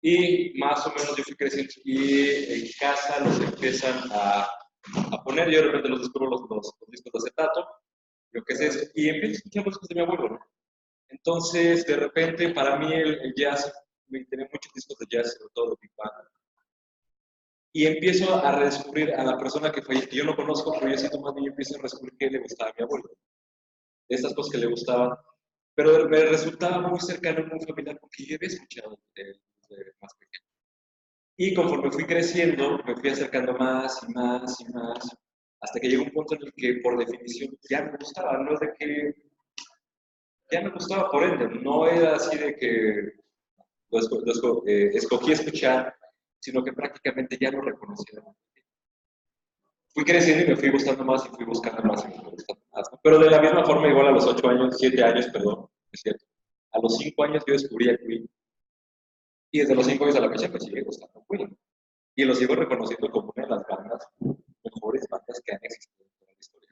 Y más o menos yo fui creciendo y en casa los empiezan a poner, yo de repente los descubro los discos de acetato, lo que es eso, y empiezo a escuchar los discos de mi abuelo, ¿no? Entonces, de repente, para mí el jazz, tenía muchos discos de jazz, sobre todo de Big Band, y empiezo a redescubrir a la persona que fue, que yo no conozco, pero yo siento más bien empiezo a redescubrir qué le gustaba a mi abuelo, estas cosas que le gustaban, pero me resultaba muy cercano, muy familiar, porque yo había escuchado desde más pequeño. Y conforme fui creciendo, me fui acercando más y más y más, hasta que llegó un punto en el que, por definición, ya me gustaba, no es de que ya me gustaba por ende, no era así de que escogí escuchar, sino que prácticamente ya lo reconocía. Fui creciendo y me fui gustando más y fui buscando más y me fui gustando más, ¿no? Pero de la misma forma, igual a los 8 años, 7 años, perdón, es cierto, a los 5 años yo descubrí a Queen y desde los 5 años a la fecha me sigue gustando Queen. Y lo sigo reconociendo como una de las bandas, mejores bandas que han existido en toda la historia.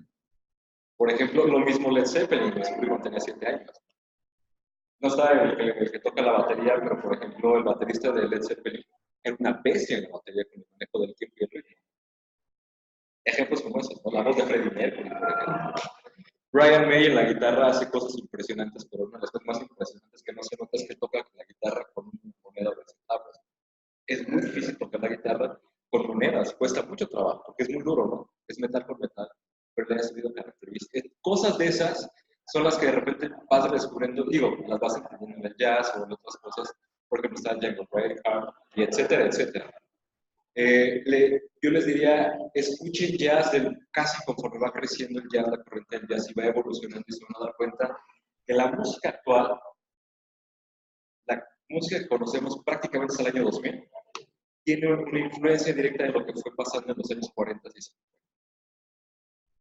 Por ejemplo, lo mismo Led Zeppelin, lo descubrí cuando tenía 7 años. No está el que toca la batería, pero por ejemplo, el baterista de Led Zeppelin era una bestia en la batería con el manejo del tiempo y el ritmo. Ejemplos como esos, ¿no? La voz de Freddie Mercury, por ejemplo. Brian May en la guitarra hace cosas impresionantes, pero una de las cosas más impresionantes que no se nota es que toca la guitarra con una moneda de centavos. Es muy difícil tocar la guitarra con monedas, cuesta mucho trabajo, porque es muy duro, ¿no? Es metal con metal, pero le ha subido características. Cosas de esas son las que de repente vas descubriendo, digo, las vas entendiendo en el jazz o en otras cosas, por ejemplo está Django Reinhardt, y etcétera, etcétera. Yo les diría, escuchen jazz casi conforme va creciendo el jazz, la corriente del jazz y va evolucionando y se van a dar cuenta que la música actual, la música que conocemos prácticamente hasta el año 2000, tiene una influencia directa en lo que fue pasando en los años 40 y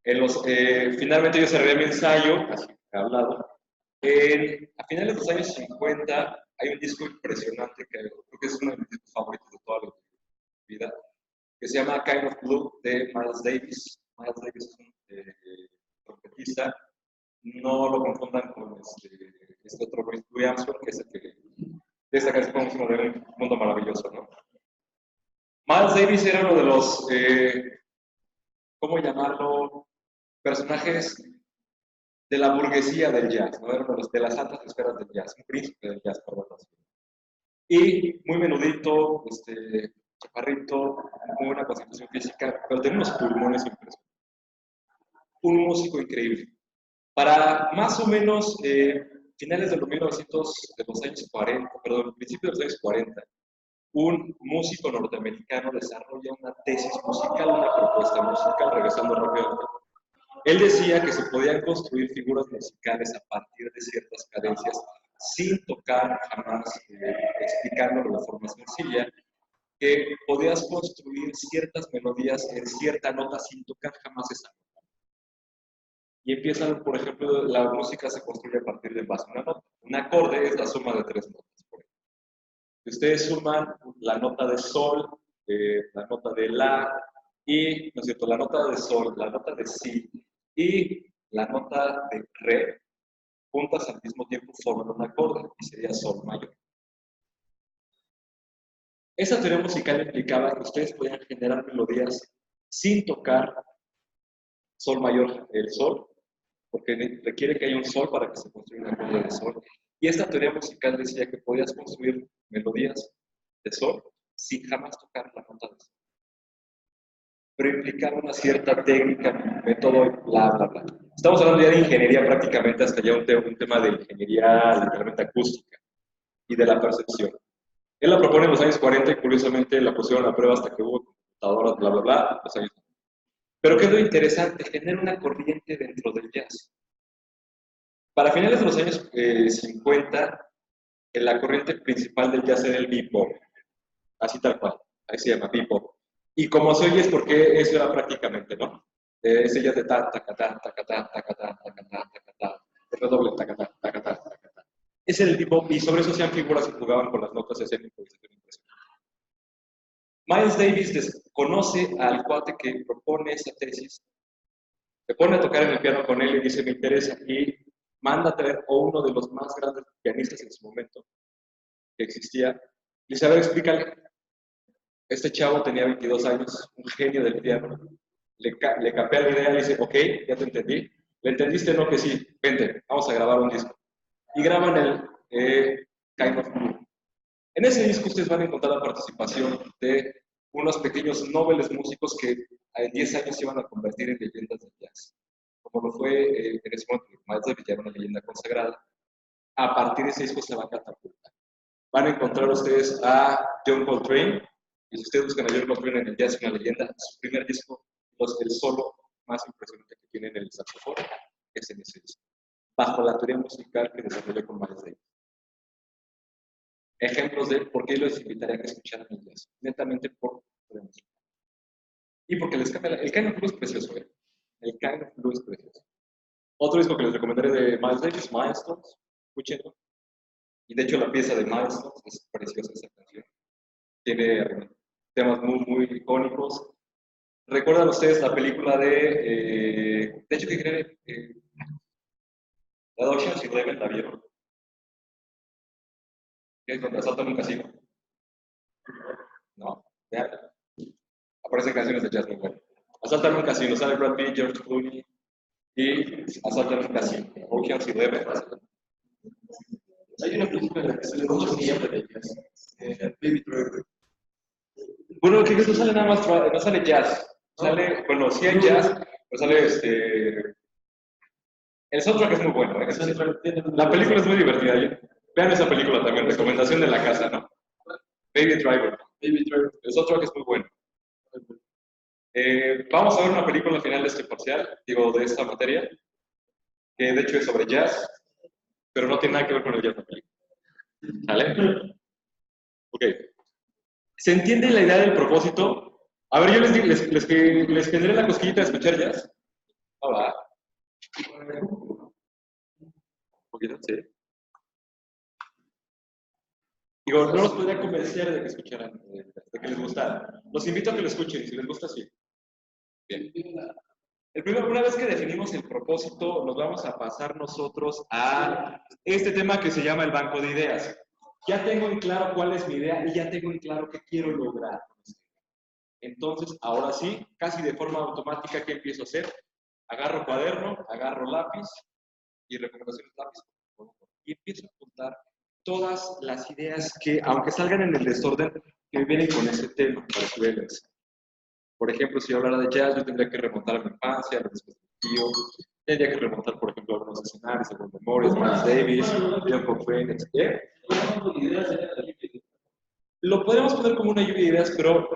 50. Finalmente yo cerré mi ensayo, así que he hablado. A finales de los años 50 hay un disco impresionante que creo que es uno de mis discos favoritos de toda la vida, que se llama Kind of Blue de Miles Davis. Miles Davis es un trompetista. No lo confundan con este otro Louis Armstrong, que es el que de esta canción podemos ver Un Mundo Maravilloso, ¿no? Miles Davis era uno de los, ¿cómo llamarlo? Personajes de la burguesía del jazz, ¿no? Era uno de las altas esferas del jazz, un príncipe del jazz, por así. Y muy menudito, chaparrito, muy buena constitución física, pero tenía unos pulmones impresionantes. Un músico increíble. Para más o menos finales de los años 40, perdón, principios de los años 40, un músico norteamericano desarrolla una tesis musical, una propuesta musical, regresando rápidamente. Él decía que se podían construir figuras musicales a partir de ciertas cadencias sin tocar jamás, explicándolo de forma sencilla, que podías construir ciertas melodías en cierta nota sin tocar jamás esa nota. Y empiezan, por ejemplo, la música se construye a partir de base una nota. Un acorde es la suma de 3 notas, por ejemplo. Si ustedes suman la nota de sol, la nota de la, y, ¿no es cierto?, la nota de sol, la nota de si, y la nota de re, juntas al mismo tiempo forman un acorde y sería sol mayor. Esa teoría musical implicaba que ustedes podían generar melodías sin tocar sol mayor, el sol, porque requiere que haya un sol para que se construya una melodía de sol. Y esta teoría musical decía que podías construir melodías de sol sin jamás tocar la nota de sol. Pero implicaba una cierta técnica, método, bla, bla, bla. Estamos hablando ya de ingeniería prácticamente, hasta ya un tema de ingeniería literalmente acústica y de la percepción. Él la propone en los años 40 y curiosamente la pusieron a prueba hasta que hubo computadoras, bla, bla, bla, los años. Pero ¿qué es lo interesante? Genera una corriente dentro del jazz. Para finales de los años 50, la corriente principal del jazz era el bebop, así tal cual, ahí se llama bebop. Y como se oye es porque eso era prácticamente, ¿no? Ese jazz de ta, ta, ta, ta, ta, ta, ta, ta, ta, ta, ta, ta, redoble, ta, ta, ta, ta, ta, ta, ta. Ese era el bebop y sobre eso hacían figuras que jugaban con las notas y hacían improvisación impresionante. Miles Davis conoce al cuate que propone esa tesis, se pone a tocar en el piano con él y dice, me interesa, y manda a traer a uno de los más grandes pianistas en su momento que existía. Y dice, a ver, explícale. Este chavo tenía 22 años, un genio del piano. Le capea la idea, le dice, ok, ya te entendí. ¿Le entendiste? No, que sí. Vente, vamos a grabar un disco. Y graban el Kind of Blue. En ese disco ustedes van a encontrar la participación de unos pequeños nobles músicos que en 10 años se iban a convertir en leyendas del jazz. Como lo fue en ese momento, Miles Davis ya era una leyenda consagrada. A partir de ese disco se va a catapultar. Van a encontrar ustedes a John Coltrane, y si ustedes buscan a John Coltrane en el jazz, una leyenda, su primer disco, el solo más impresionante que tiene en el saxofón, es en ese disco, bajo la teoría musical que desarrolló con Miles Davis. Ejemplos de por qué los invitaría a que escucharan el jazz, netamente por teoría musical. Y porque les cambia, el Kind of Blue es precioso, ¿eh? El Kind of Blue es precioso. Otro disco que les recomendaré de Miles Davis, Milestones, escúchenlo. Y de hecho la pieza de Milestones es preciosa esa canción. Tiene temas muy icónicos. ¿Recuerdan ustedes la película de hecho, ¿qué creen? La Ocean's Eleven, ¿la vieron? Que es donde asaltan un casino. No, veanla. Aparecen canciones de jazz muy buenas. Asaltan un casino, sale Brad Pitt, George Clooney y asaltan un casino. Ocean's Eleven.
Hay una película en la que sale mucho siempre de jazz. Baby Driver.
Bueno, que no sale nada más, no sale jazz. Sale, bueno, sí hay jazz, pero sale el soundtrack es muy bueno, ¿eh? La película es muy divertida. Vean esa película también, recomendación de la casa, ¿no? Baby Driver.
Baby Driver.
El soundtrack es muy bueno. Vamos a ver una película al final de este parcial, digo, de esta materia, que de hecho es sobre jazz, pero no tiene nada que ver con el jazz la película. ¿Sale? Ok. ¿Se entiende la idea del propósito? A ver, yo les tendré la cosquillita de escuchar jazz. No va. Un poquito, sí. Digo, no los podría convencer de que escucharan, de que les gustara. Los invito a que lo escuchen, si les gusta, sí. Bien. Una vez que definimos el propósito, nos vamos a pasar nosotros a este tema que se llama el banco de ideas. Ya tengo en claro cuál es mi idea y ya tengo en claro qué quiero lograr. Entonces, ahora sí, casi de forma automática, ¿qué empiezo a hacer? Agarro cuaderno, agarro lápiz y recomendaciones lápiz. Y empiezo a apuntar todas las ideas que, aunque salgan en el desorden, que vienen con ese tema para que vean. Por ejemplo, si yo hablara de jazz, yo tendría que remontar a mi infancia, a los dispositivos, tendría que remontar, por ejemplo, a algunos escenarios, algunas memorias, Miles Davis, John Coltrane, etc. Lo podemos poner como una lluvia de ideas, pero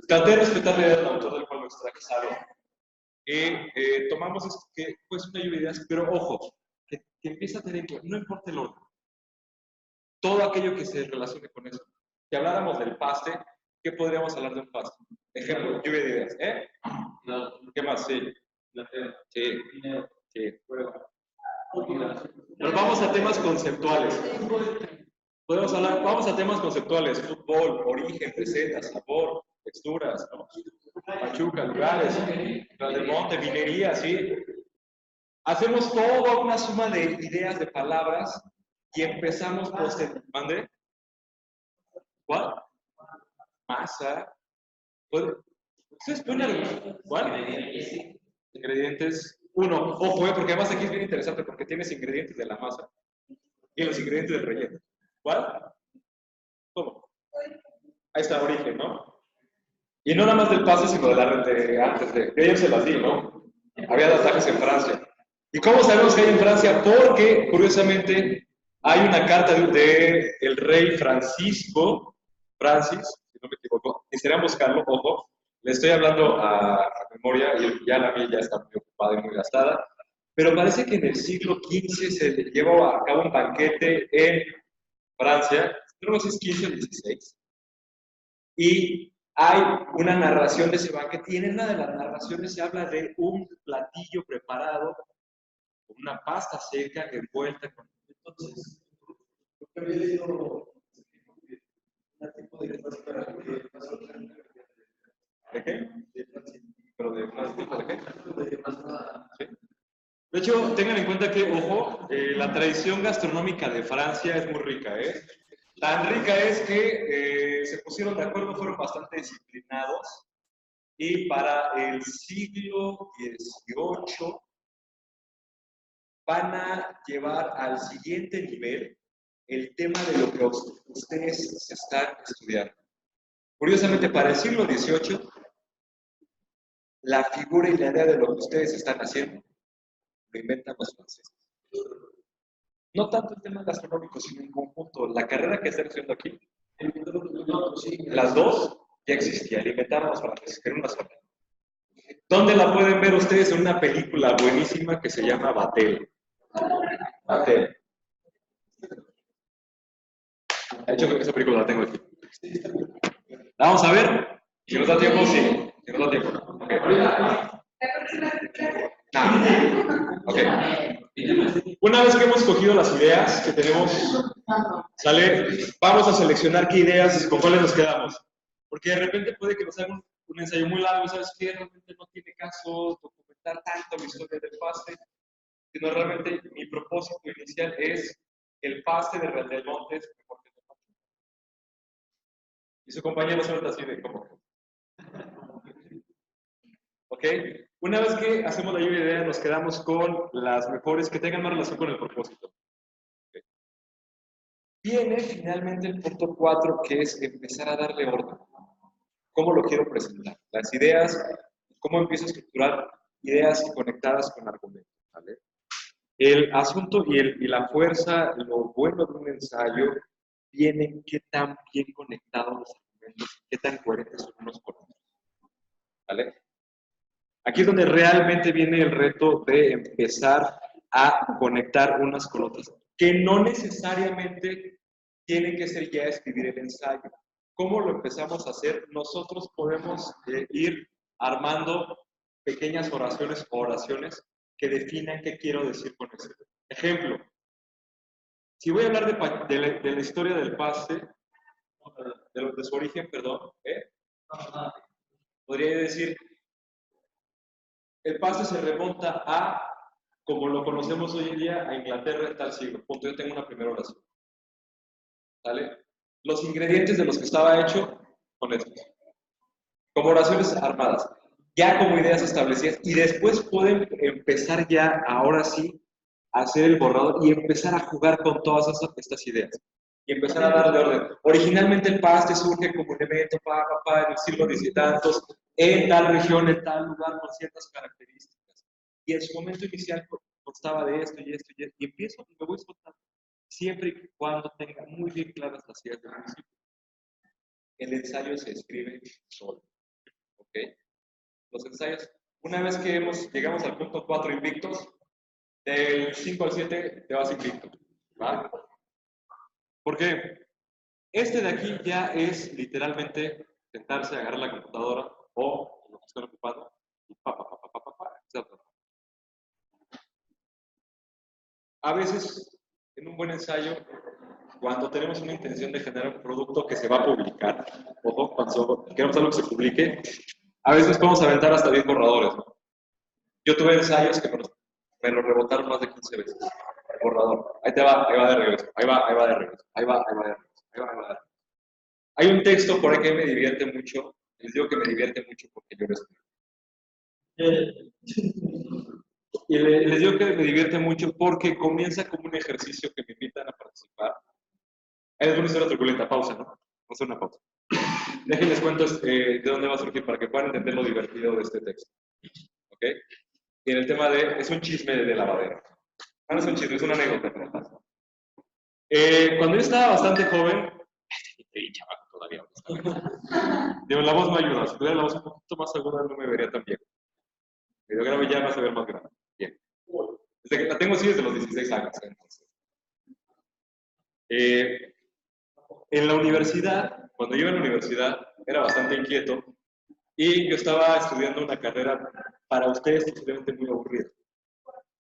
traté de respetar la idea del autor del cual lo extraje algo. Tomamos esto que pues una lluvia de ideas, pero ojo, que empieza a tener que, no importa el orden, todo aquello que se relacione con eso. Si habláramos del paste, ¿qué podríamos hablar de un paste? Ejemplo, lluvia de ideas, ¿eh?
No.
¿Qué más? Sí. Sí. Sí. Nos vamos a temas conceptuales. Podemos hablar, vamos a temas conceptuales, fútbol, origen, recetas, sabor, texturas, ¿no? Pachuca, lugares, del monte, minería, ¿sí? Hacemos toda una suma de ideas, de palabras, y empezamos por... ¿Mande? ¿Cuál? Masa. ¿Ustedes ponen cuál? Ingredientes. Uno, ojo, porque además aquí es bien interesante porque tienes ingredientes de la masa y los ingredientes del relleno. ¿Cuál? ¿Cómo? Ahí está, origen, ¿no? Y no nada más del paso, sino de antes de ellos se las di, ¿no? Había ataques en Francia. ¿Y cómo sabemos que hay en Francia? Porque, curiosamente, hay una carta de el rey Francisco, Francis, si no me equivoco, quisiera buscarlo, ojo, le estoy hablando a memoria y ya la mía ya está muy ocupada y muy gastada, pero parece que en el siglo XV se llevó a cabo un banquete en Francia, no sé si es XV o XVI, y hay una narración de ese banquete, y en una de las narraciones se habla de un platillo preparado con una pasta seca envuelta con... Entonces,
yo había leído un tipo de pasta que
De hecho, tengan en cuenta que, ojo, la tradición gastronómica de Francia es muy rica, ¿eh? Tan rica es que se pusieron de acuerdo, fueron bastante disciplinados y para el siglo XVIII van a llevar al siguiente nivel el tema de lo que ustedes están estudiando. Curiosamente, para el siglo XVIII, la figura y la idea de lo que ustedes están haciendo lo inventan los franceses. No tanto el tema gastronómico, sino en conjunto. La carrera que están haciendo aquí, las dos ya existían, la inventaron los franceses, era una sola. ¿Dónde la pueden ver ustedes? En una película buenísima que se llama Batel. Batel. De hecho, esa película la tengo aquí. ¿La vamos a ver? Si nos da tiempo, sí. Si nos da tiempo. Okay. Ok. Una vez que hemos cogido las ideas que tenemos, ¿sale? Vamos a seleccionar qué ideas, con cuáles nos quedamos. Porque de repente puede que nos haga un ensayo muy largo, ¿sabes qué? Realmente no tiene caso documentar tanto la historia del paste, sino realmente mi propósito inicial es el paste de Real del Montes mejor que el de Pachuca. Y su compañero suelta así de como. ¿Ok? Una vez que hacemos la lluvia de ideas, nos quedamos con las mejores que tengan más relación con el propósito. ¿Okay? Viene finalmente el punto 4, que es empezar a darle orden. ¿Cómo lo quiero presentar? Las ideas, cómo empiezo a estructurar ideas conectadas con argumentos. ¿Vale? El asunto y la fuerza, lo bueno de un ensayo, viene en qué tan bien conectados los argumentos, qué tan coherentes son unos con otros. ¿Vale? Aquí es donde realmente viene el reto de empezar a conectar unas con otras, que no necesariamente tiene que ser ya escribir el ensayo. ¿Cómo lo empezamos a hacer? Nosotros podemos ir armando pequeñas oraciones o oraciones que definan qué quiero decir con eso. Ejemplo, si voy a hablar de la historia del paste, de su origen, perdón, podría decir, el paste se remonta a, como lo conocemos hoy en día, a Inglaterra en tal siglo. Punto, yo tengo una primera oración. ¿Vale? Los ingredientes de los que estaba hecho son estos. Como oraciones armadas, ya como ideas establecidas, y después pueden empezar ya, ahora sí, a hacer el borrador y empezar a jugar con todas estas ideas. Y empezar a darle orden. Originalmente el paste surge como un evento en el siglo X y tantos, en tal región, en tal lugar, con ciertas características. Y en su momento inicial constaba de esto y esto y esto. Y empiezo y me voy soltando. Siempre y cuando tenga muy bien claras las ideas del principio. El ensayo se escribe solo. ¿Ok? Los ensayos, una vez que llegamos al punto 4 invictos, del 5 al 7 te vas invicto. ¿Va? ¿Por qué? Este de aquí ya es literalmente sentarse, agarrar la computadora o lo que estén ocupando y A veces, en un buen ensayo, cuando tenemos una intención de generar un producto que se va a publicar, ojo, cuando queremos algo que se publique, a veces podemos aventar hasta 10 borradores, ¿no? Yo tuve ensayos que me lo rebotaron más de 15 veces. El borrador. Ahí va de regreso. Ahí va de regreso. Ahí va de regreso. Ahí va de regreso. Hay un texto por ahí que me divierte mucho. Les digo que me divierte mucho porque yo lo escribo. Y les digo que me divierte mucho porque comienza como un ejercicio que me invitan a participar. Hay alguna historia truculenta. Pausa, ¿no? Vamos a hacer una pausa. Déjenles cuento de dónde va a surgir para que puedan entender lo divertido de este texto. ¿Ok? Y en el tema es un chisme de lavadero. No es un chisme, es una anécdota. Cuando yo estaba bastante joven, estoy chavaco todavía. Digo, la voz me ayuda. Si tuviera la voz un poquito más aguda, no me vería tan bien. Pero grave ya vas a ver más grande. Bien. Desde que la tengo así desde los 16 años. Entonces. En la universidad, cuando yo iba a la universidad, era bastante inquieto y yo estaba estudiando una carrera para ustedes posiblemente muy aburrida.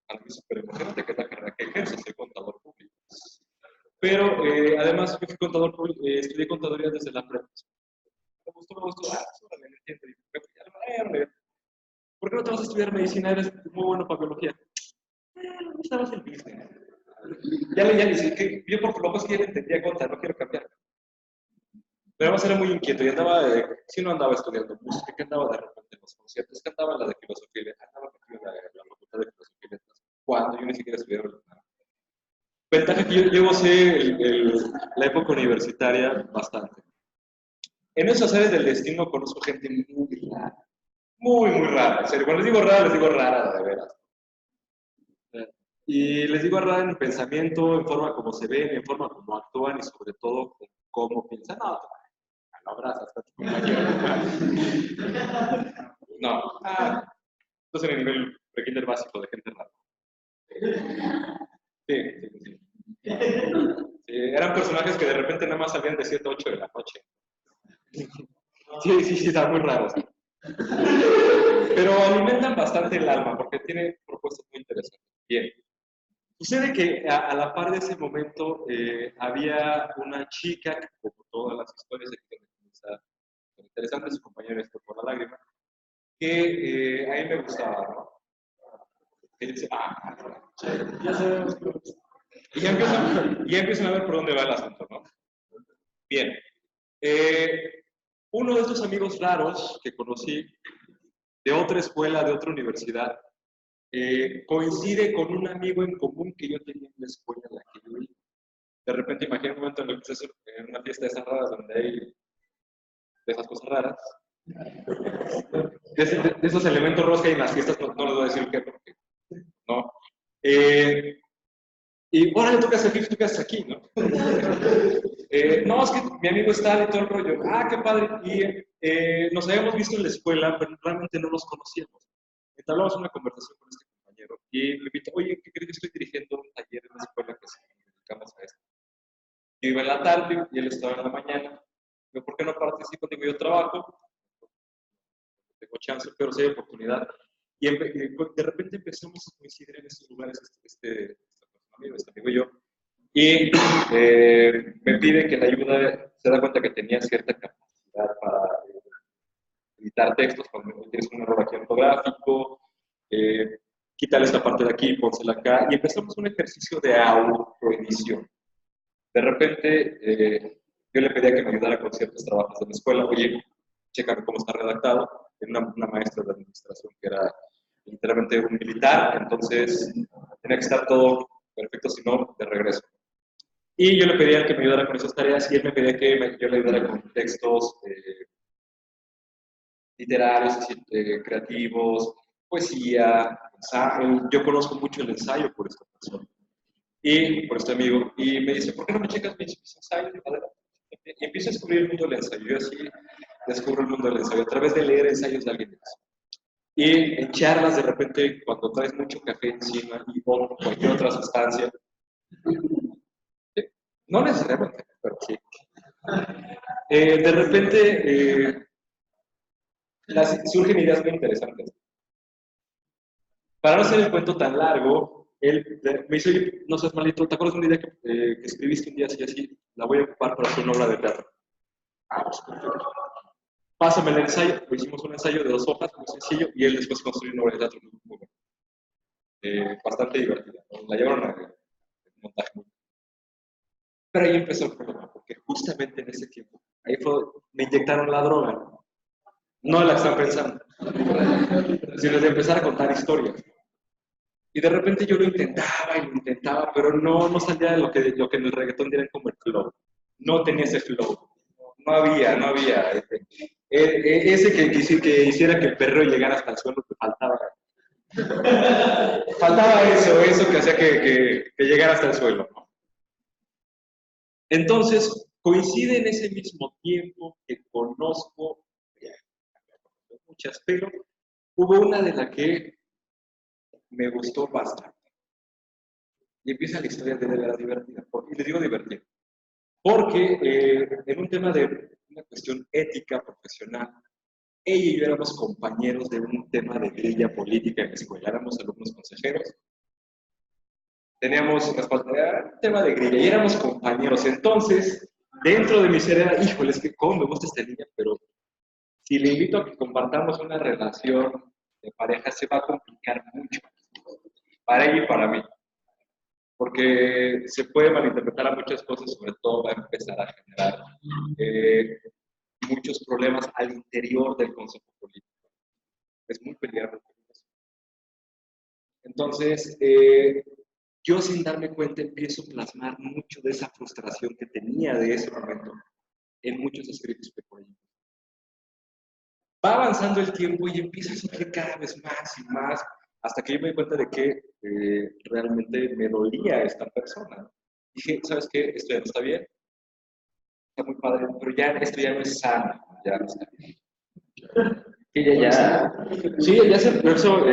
A mí súper emocionante, que es la carrera que ejerzo, soy contador público. Pero además yo fui contador público, estudié contaduría desde la prepa. Me gustó, ¿por qué no te vas a estudiar medicina? Eres muy bueno para biología. estabas en business. Ya le dije que yo por lo menos que ya le entendía contar, no quiero cambiar. Pero además era muy inquieto y andaba, si no andaba estudiando música, que andaba de repente en los conciertos, que andaba en la de filosofía y letras, andaba metido en la facultad de filosofía y letras, cuando yo ni siquiera estudiaba nada. Ventaja que yo llevo sé la época universitaria bastante. En esas áreas del destino conozco gente muy rara. Muy rara. En serio, cuando les digo rara, de veras. Y les digo rara en pensamiento, en forma como se ven, en forma como actúan y sobre todo en cómo piensan. No, no abrazas a tu compañero. No. Entonces en el nivel prekinder básico de gente rara. Sí. Sí, eran personajes que de repente nada más salían de 7 a 8 de la noche. Sí, está muy raro. Sí. Pero alimentan bastante el alma porque tiene propuestas muy interesantes. Bien. Sucede que a la par de ese momento había una chica, que como todas las historias de que son interesantes, su compañero esto por la lágrima, que a mí me gustaba, ¿no? Que dice, ya sabemos que me gusta. Y ya empiezan a ver por dónde va el asunto, ¿no? Bien. Uno de estos amigos raros que conocí de otra escuela, de otra universidad, coincide con un amigo en común que yo tenía en la escuela en la que yo iba. De repente imagino un momento en el que estás en una fiesta de esas raras donde hay de esas cosas raras, de esos elementos rosca y en las fiestas no les voy a decir qué, porque no. Y órale, tú qué haces aquí, ¿no? No, es que mi amigo está y todo el rollo. Qué padre. Y nos habíamos visto en la escuela, pero realmente no nos conocíamos. Entablamos una conversación con este compañero y me invitó, oye, ¿qué crees que estoy dirigiendo un taller en la escuela que se dedicamos a esto? Yo iba en la tarde y él estaba en la mañana. Yo, ¿por qué no participo? Digo, yo trabajo, tengo chance, pero sí hay oportunidad. Y de repente empezamos a coincidir en estos lugares, este amigo y yo. Y me pide que le ayude, se da cuenta que tenía cierta capacidad para editar textos, cuando tienes un error aquí ortográfico, quítale esta parte de aquí, pónsela acá, y empezamos un ejercicio de autoedición. De repente, yo le pedía que me ayudara con ciertos trabajos de la escuela, oye, chécame cómo está redactado, tenía una maestra de administración que era literalmente un militar, entonces tenía que estar todo perfecto, si no, de regreso. Y yo le pedía que me ayudara con esas tareas y él me pedía que yo le ayudara con textos literarios, creativos, poesía, ensayo. Yo conozco mucho el ensayo por esta persona y por este amigo. Y me dice, ¿por qué no me checas mis ensayos? Y empiezo a descubrir el mundo del ensayo. Yo así descubro el mundo del ensayo a través de leer ensayos de alguien más. Y en charlas, de repente, cuando traes mucho café encima y o cualquier otra sustancia, no necesariamente, pero sí. De repente surgen ideas muy interesantes. Para no hacer el cuento tan largo, él me dice, oye, no seas malito, ¿te acuerdas de una idea que escribiste un día así así? La voy a ocupar para hacer una obra de teatro. Pues perfecto. Pásame el ensayo, pues hicimos un ensayo de 2 hojas, muy sencillo, y él después construyó una obra de teatro muy buena. Bastante divertida. La llevaron a montaje. Pero ahí empezó el problema, porque justamente en ese tiempo, ahí me inyectaron la droga. No la que están pensando, sino de empezar a contar historias. Y de repente yo lo intentaba, pero no salía de lo que en el reggaetón dirán como el flow. No tenía ese flow. No había. Ese que hiciera que el perro llegara hasta el suelo, te faltaba. Faltaba eso que hacía que llegara hasta el suelo, ¿no? Entonces, coincide en ese mismo tiempo que conozco muchas, pero hubo una de las que me gustó bastante. Y empieza la historia de la divertida. Y le digo divertida. Porque en un tema de una cuestión ética, profesional, ella y yo éramos compañeros de un tema de grilla política en la escuela, éramos alumnos consejeros. Teníamos un tema de grilla y éramos compañeros. Entonces, dentro de mi ser era, híjole, es que cómo me gusta esta niña, pero si le invito a que compartamos una relación de pareja, se va a complicar mucho. Para ella y para mí. porque se puede malinterpretar a muchas cosas, sobre todo va a empezar a generar muchos problemas al interior del consejo político. Es muy peligroso. Entonces, yo sin darme cuenta empiezo a plasmar mucho de esa frustración que tenía de ese momento en muchos escritos que por ahí. Va avanzando el tiempo y empieza a surgir cada vez más y más, hasta que yo me di cuenta de que realmente me dolía esta persona. Dije, ¿sabes qué? Esto ya no está bien. Está muy padre, pero ya esto ya no es sano, ya no está bien. Ella ya, sí, ya se expresó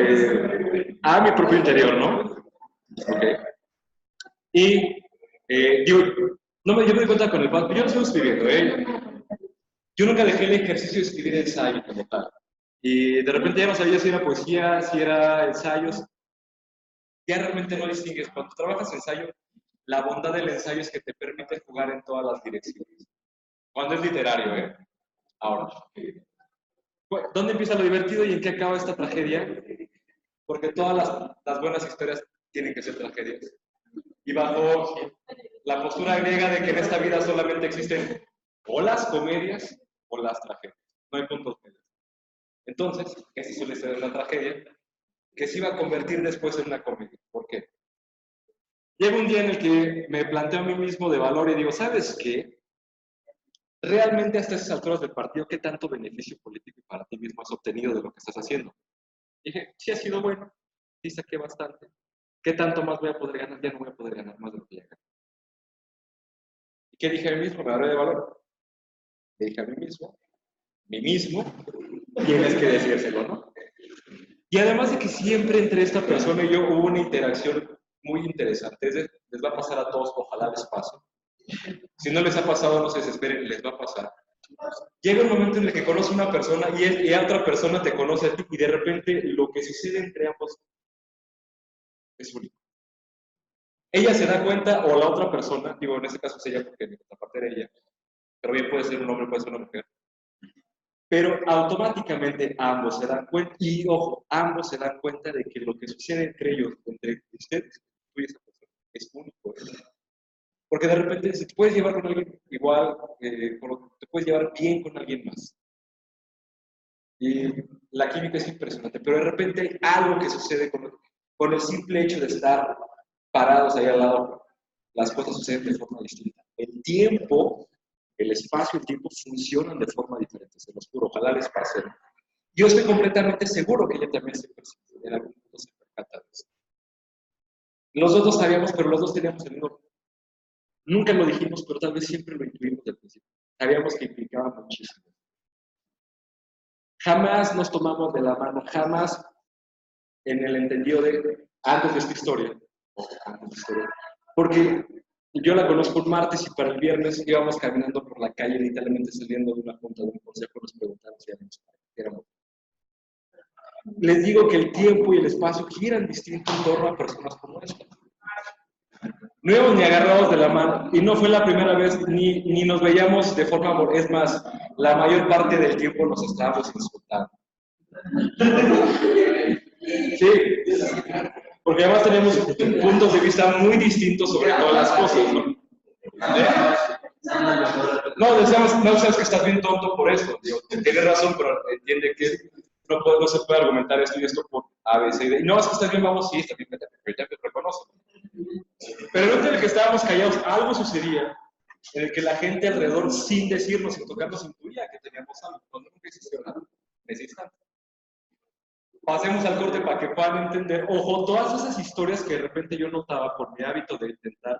a mi propio interior, ¿no? Okay. Y digo, yo me di cuenta con el padre, yo no estoy escribiendo, yo nunca dejé el ejercicio de escribir ensayo como tal. Y de repente ya no sabía si era poesía, si era ensayos. Ya realmente no distingues. Cuando trabajas ensayo, la bondad del ensayo es que te permite jugar en todas las direcciones. Cuando es literario, Ahora, ¿dónde empieza lo divertido y en qué acaba esta tragedia? Porque todas las buenas historias tienen que ser tragedias. Y bajo la postura griega de que en esta vida solamente existen o las comedias o las tragedias. No hay puntos medios. Entonces, esa suele ser una tragedia que se iba a convertir después en una comedia. ¿Por qué? Llega un día en el que me planteo a mí mismo de valor y digo, ¿sabes qué? Realmente hasta esas alturas del partido, ¿qué tanto beneficio político para ti mismo has obtenido de lo que estás haciendo? Dije, sí ha sido bueno, sí saqué bastante. ¿Qué tanto más voy a poder ganar? Ya no voy a poder ganar más de lo que ya gané. ¿Y qué dije a mí mismo? Me daré de valor. Le dije a mí mismo, tienes que decírselo, ¿no? Y además de que siempre entre esta persona y yo hubo una interacción muy interesante. Les va a pasar a todos, ojalá les pase. Si no les ha pasado, no se desesperen, les va a pasar. Llega un momento en el que conoce a una persona y a otra persona te conoce a ti y de repente lo que sucede entre ambos es único. Ella se da cuenta o la otra persona, digo en este caso es ella porque mi contraparte era ella, pero bien puede ser un hombre, puede ser una mujer. Pero automáticamente ambos se dan cuenta, y ojo, ambos se dan cuenta de que lo que sucede entre ellos, entre ustedes, tú y esa persona, es único. Porque de repente te puedes llevar con alguien igual, te puedes llevar bien con alguien más. Y la química es impresionante, pero de repente hay algo que sucede con el simple hecho de estar parados ahí al lado. Las cosas suceden de forma distinta. El tiempo, el espacio y el tiempo funcionan de forma diferente, se los juro, ojalá les pase. Yo estoy completamente seguro que ella también se percibe, en algún punto se percata de eso. Los dos lo sabíamos, pero los dos teníamos el mismo. Nunca lo dijimos, pero tal vez siempre lo intuimos del principio. Sabíamos que implicaba muchísimo. Jamás nos tomamos de la mano, jamás en el entendido de antes de esta historia. Porque yo la conozco un martes y para el viernes íbamos caminando por la calle, literalmente saliendo de una junta de un consejo, nos preguntaron si éramos. Les digo que el tiempo y el espacio giran distinto en torno a personas como esta. No íbamos ni agarrados de la mano y no fue la primera vez ni nos veíamos de forma amor. Es más, la mayor parte del tiempo nos estábamos insultando. Sí, porque además tenemos puntos de vista muy distintos sobre todas las cosas, ¿no? No, decíamos, no sabes que estás bien tonto por esto. Digo, tienes razón, pero entiende que no se puede argumentar esto y esto por A, B, C, D. Y no, es que estás bien, vamos, sí, está bien, pero ya me reconoce. Pero en el momento en el que estábamos callados, algo sucedía en el que la gente alrededor, sin decirnos, sin tocarnos, intuía que teníamos algo, cuando nunca existió nada en ese instante. Pasemos al corte para que puedan entender, ojo, todas esas historias que de repente yo notaba por mi hábito de intentar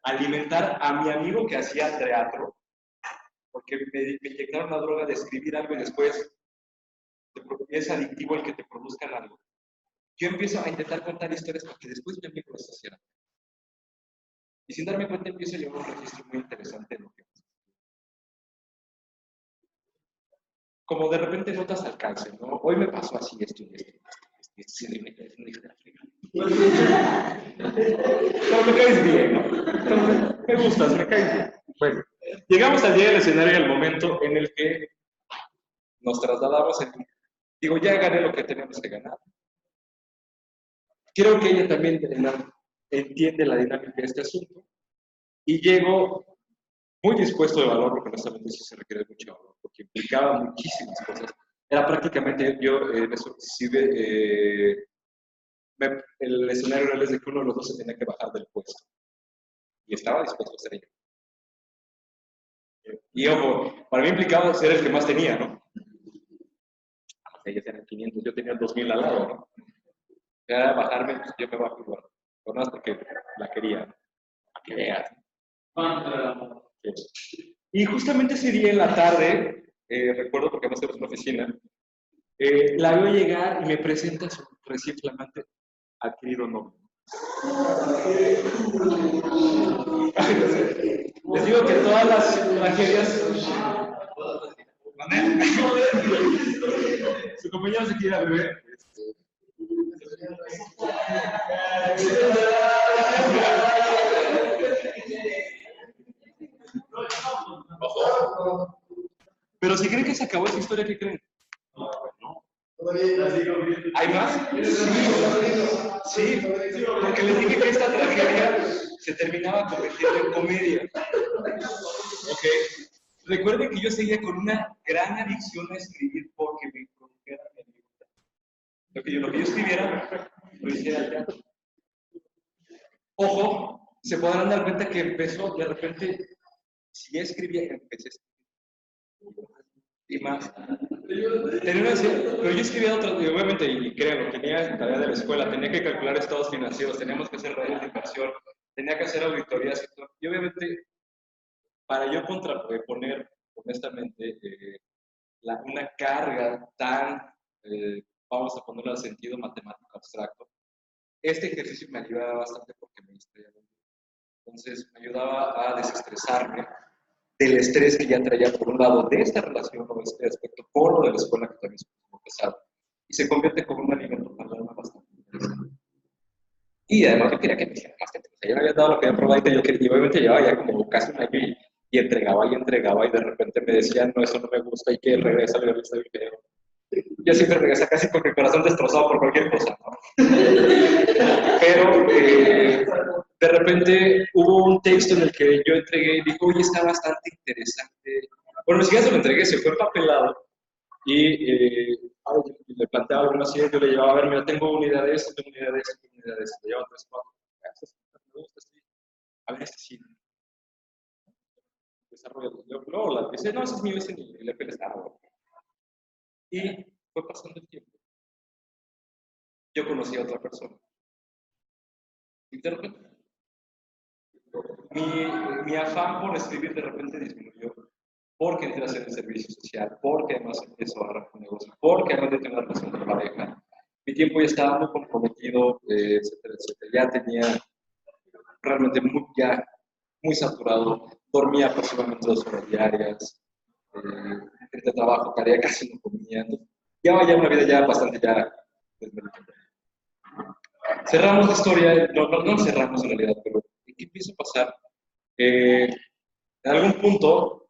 alimentar a mi amigo que hacía teatro, porque me inyectaron la droga de escribir algo y después es adictivo el que te produzcan algo. Yo empiezo a intentar contar historias para que después mi amigo las hiciera. Y sin darme cuenta empiezo a llevar un registro muy interesante en lo que pasa. Como de repente notas alcance, ¿no? Hoy me pasó así esto y esto. Pero me caes bien, ¿no? Me gustas, me caes bien. Bueno, llegamos al día del escenario, al momento en el que nos trasladamos. Digo, ya gané lo que teníamos que ganar. Quiero que ella también entiende la dinámica de este asunto y llego muy dispuesto de valor, porque honestamente sí se requiere mucho valor, porque implicaba muchísimas cosas. Era prácticamente, yo en eso sí el escenario real es de que uno de los dos se tenía que bajar del puesto. Y estaba dispuesto a hacer ello. Y ojo, para mí implicaba ser el que más tenía, ¿no? Ellos eran 500, yo tenía 2000 al lado, ¿no? Era bajarme, pues yo me bajo igual. Por más porque la quería, ¿no? La que veas. Y justamente ese día en la tarde, recuerdo porque además era una oficina, la veo llegar y me presenta su recién flamante adquirido novio. Les digo que todas las tragedias. Su compañero se quiere beber. Pero si creen que se acabó esa historia, ¿qué creen? No. ¿Hay más? Sí, porque les dije que esta tragedia se terminaba convirtiendo en comedia. Ok. Recuerden que yo seguía con una gran adicción a escribir porque me produjera mi anécdota. Lo que yo escribiera, lo hiciera al teatro. Ojo, se podrán dar cuenta que empezó de repente, si ya escribía, empecé a escribir. Y más. Pero yo escribía otras, y obviamente, y créanlo, tenía tarea de la escuela, tenía que calcular estados financieros, teníamos que hacer redes de inversión, tenía que hacer auditorías y todo. Y obviamente, para yo contraponer, honestamente, una carga tan, vamos a ponerlo al sentido matemático abstracto, este ejercicio me ayudaba bastante porque me distraía. Entonces, me ayudaba a desestresarme del estrés que ya traía por un lado de esta relación o de este aspecto, por lo de la escuela que también es muy pesado. Y se convierte como un alimento para el alma bastante interesante. Y además yo quería que me hiciera más gente. O sea, yo me había dado lo que había probado y obviamente llevaba ya como casi un año y entregaba y de repente me decían, no, eso no me gusta y que regresa el revista del video. Yo siempre regresé casi con el corazón destrozado por cualquier cosa, ¿no? Pero de repente hubo un texto en el que yo entregué y dijo, oye, está bastante interesante. Bueno, ni siquiera se lo entregué, se fue empapelado y le planteaba algunas ideas, yo le llevaba, a ver, mira, tengo una idea de esto, tengo una idea de esto, tengo una idea de esto, le llevaba 3, 4, me gusta, sí. A ver, este sí. Desarrollo. No, la dice, no, ese es mío, ese ni le peles nada. Y fue pasando el tiempo. Yo conocí a otra persona. Y de repente, mi afán por escribir de repente disminuyó. Porque entré a hacer el servicio social, porque además empiezo a agarrar un negocio, porque además de tener una relación de pareja, mi tiempo ya estaba muy comprometido, etcétera, etcétera. Ya tenía realmente muy saturado, dormía aproximadamente 2 horas diarias, entre trabajo, tarea, casi no comía. Llevaba ya una vida ya bastante desmeritante. Cerramos la historia, no cerramos en realidad, pero ¿qué empieza a pasar? En algún punto,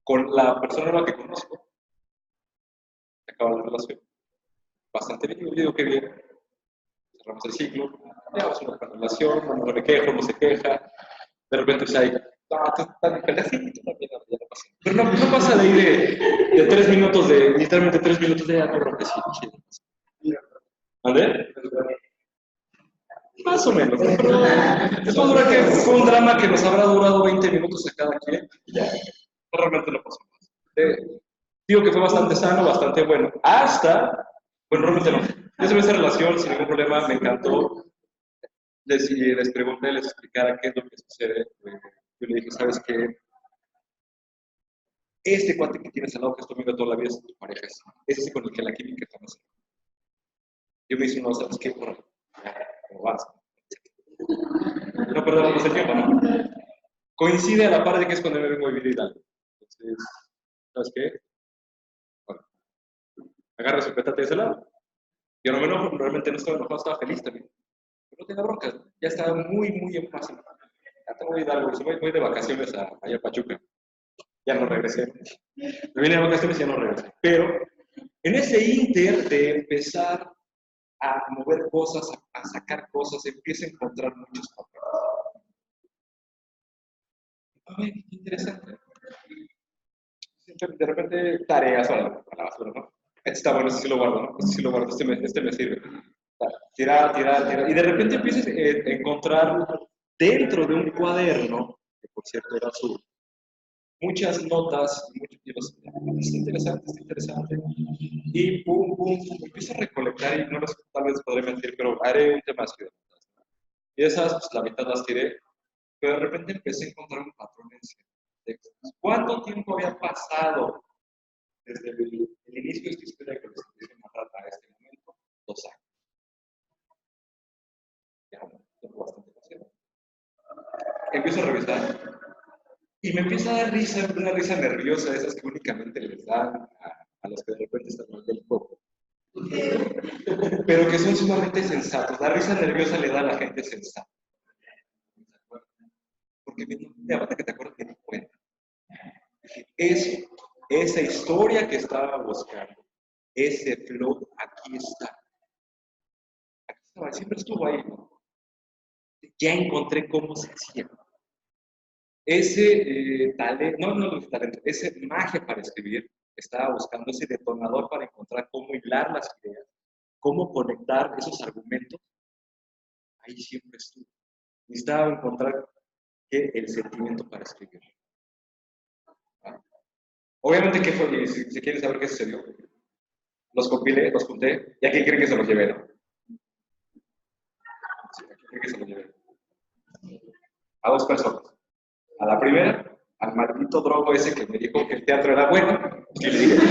con la persona nueva que conozco, acaba la relación. Bastante bien, yo digo que bien. Cerramos el ciclo, llevamos una buena relación, no me quejo, no se queja. De repente, o hay, tan pedacito también, ya no pasa. Pero no pasa de ahí de 3 minutos, literalmente 3 minutos de ya no creo que sí. ¿Vale? Más o menos, ¿no? Pero después dura que fue un drama que nos habrá durado 20 minutos a cada quien. Ya, realmente no pasó más. Digo que fue bastante sano, bastante bueno. Bueno, realmente no. Yo tuve esa relación sin ningún problema, me encantó. Les pregunté, les explicara qué es lo que sucede. Yo le dije, ¿sabes qué? Este cuate que tienes al lado, que es tu amigo toda la vida, es tu pareja. Es ese con el que la química jamás. Yo me hice uno, ¿sabes qué? ¿Cómo vas? No perdamos el tiempo, ¿no? Coincide a la par de que es cuando me vengo a vivir algo. Entonces, ¿sabes qué? Bueno, agarra su petate de ese lado. Yo no me enojo, realmente no estaba enojado, estaba feliz también. Pero no tenía broncas, ya estaba muy en paz. Ya tengo que ir a algo, voy de vacaciones allá a Pachuca. Ya no regresé. Me vine de vacaciones y ya no regresé. Pero en ese inter de empezar a mover cosas, a sacar cosas, empieza a encontrar muchos papeles. Ay, qué interesante. De repente tareas a la basura, ¿no? Este está bueno, este sí lo guardo, ¿no? Este sí lo guardo, este me sirve. Tirar, tirar, tirar. Y de repente empiezas a encontrar dentro de un cuaderno, que por cierto era azul, muchas notas, está interesante, está interesante. Y pum, pum, pum, empiezo a recolectar y no les, tal vez podré mentir, pero haré un tema así de notas. Y esas, pues la mitad las tiré, pero de repente empecé a encontrar un patrón en ciertos textos. ¿Cuánto tiempo había pasado desde el inicio de esta historia que les empecé a narrar a este momento? 2 años. Ya, tengo bastante pasión. Empiezo a revisar y me empieza a dar risa, una risa nerviosa, de esas que únicamente les dan a los que de repente están mal del coco. Pero que son sumamente sensatos. La risa nerviosa le da a la gente sensata. Porque de aparte que te acuerdas que te cuenta. Eso, esa historia que estaba buscando, ese flow, aquí está. Aquí estaba, siempre estuvo ahí, ¿no? Ya encontré cómo se hacía. Ese talento, no talento, ese magia para escribir, estaba buscando ese detonador para encontrar cómo hilar las ideas, cómo conectar esos argumentos. Ahí siempre estuvo. Necesitaba encontrar el sentimiento para escribir. ¿Ah? Obviamente, ¿qué fue? Si quieren saber qué sucedió, los compilé, los junté, y aquí creen que se los llevé, ¿no? Sí, aquí creen que se los llevé. A 2 personas. A la primera, al maldito drogo ese que me dijo que el teatro era bueno. Y le dije, sí.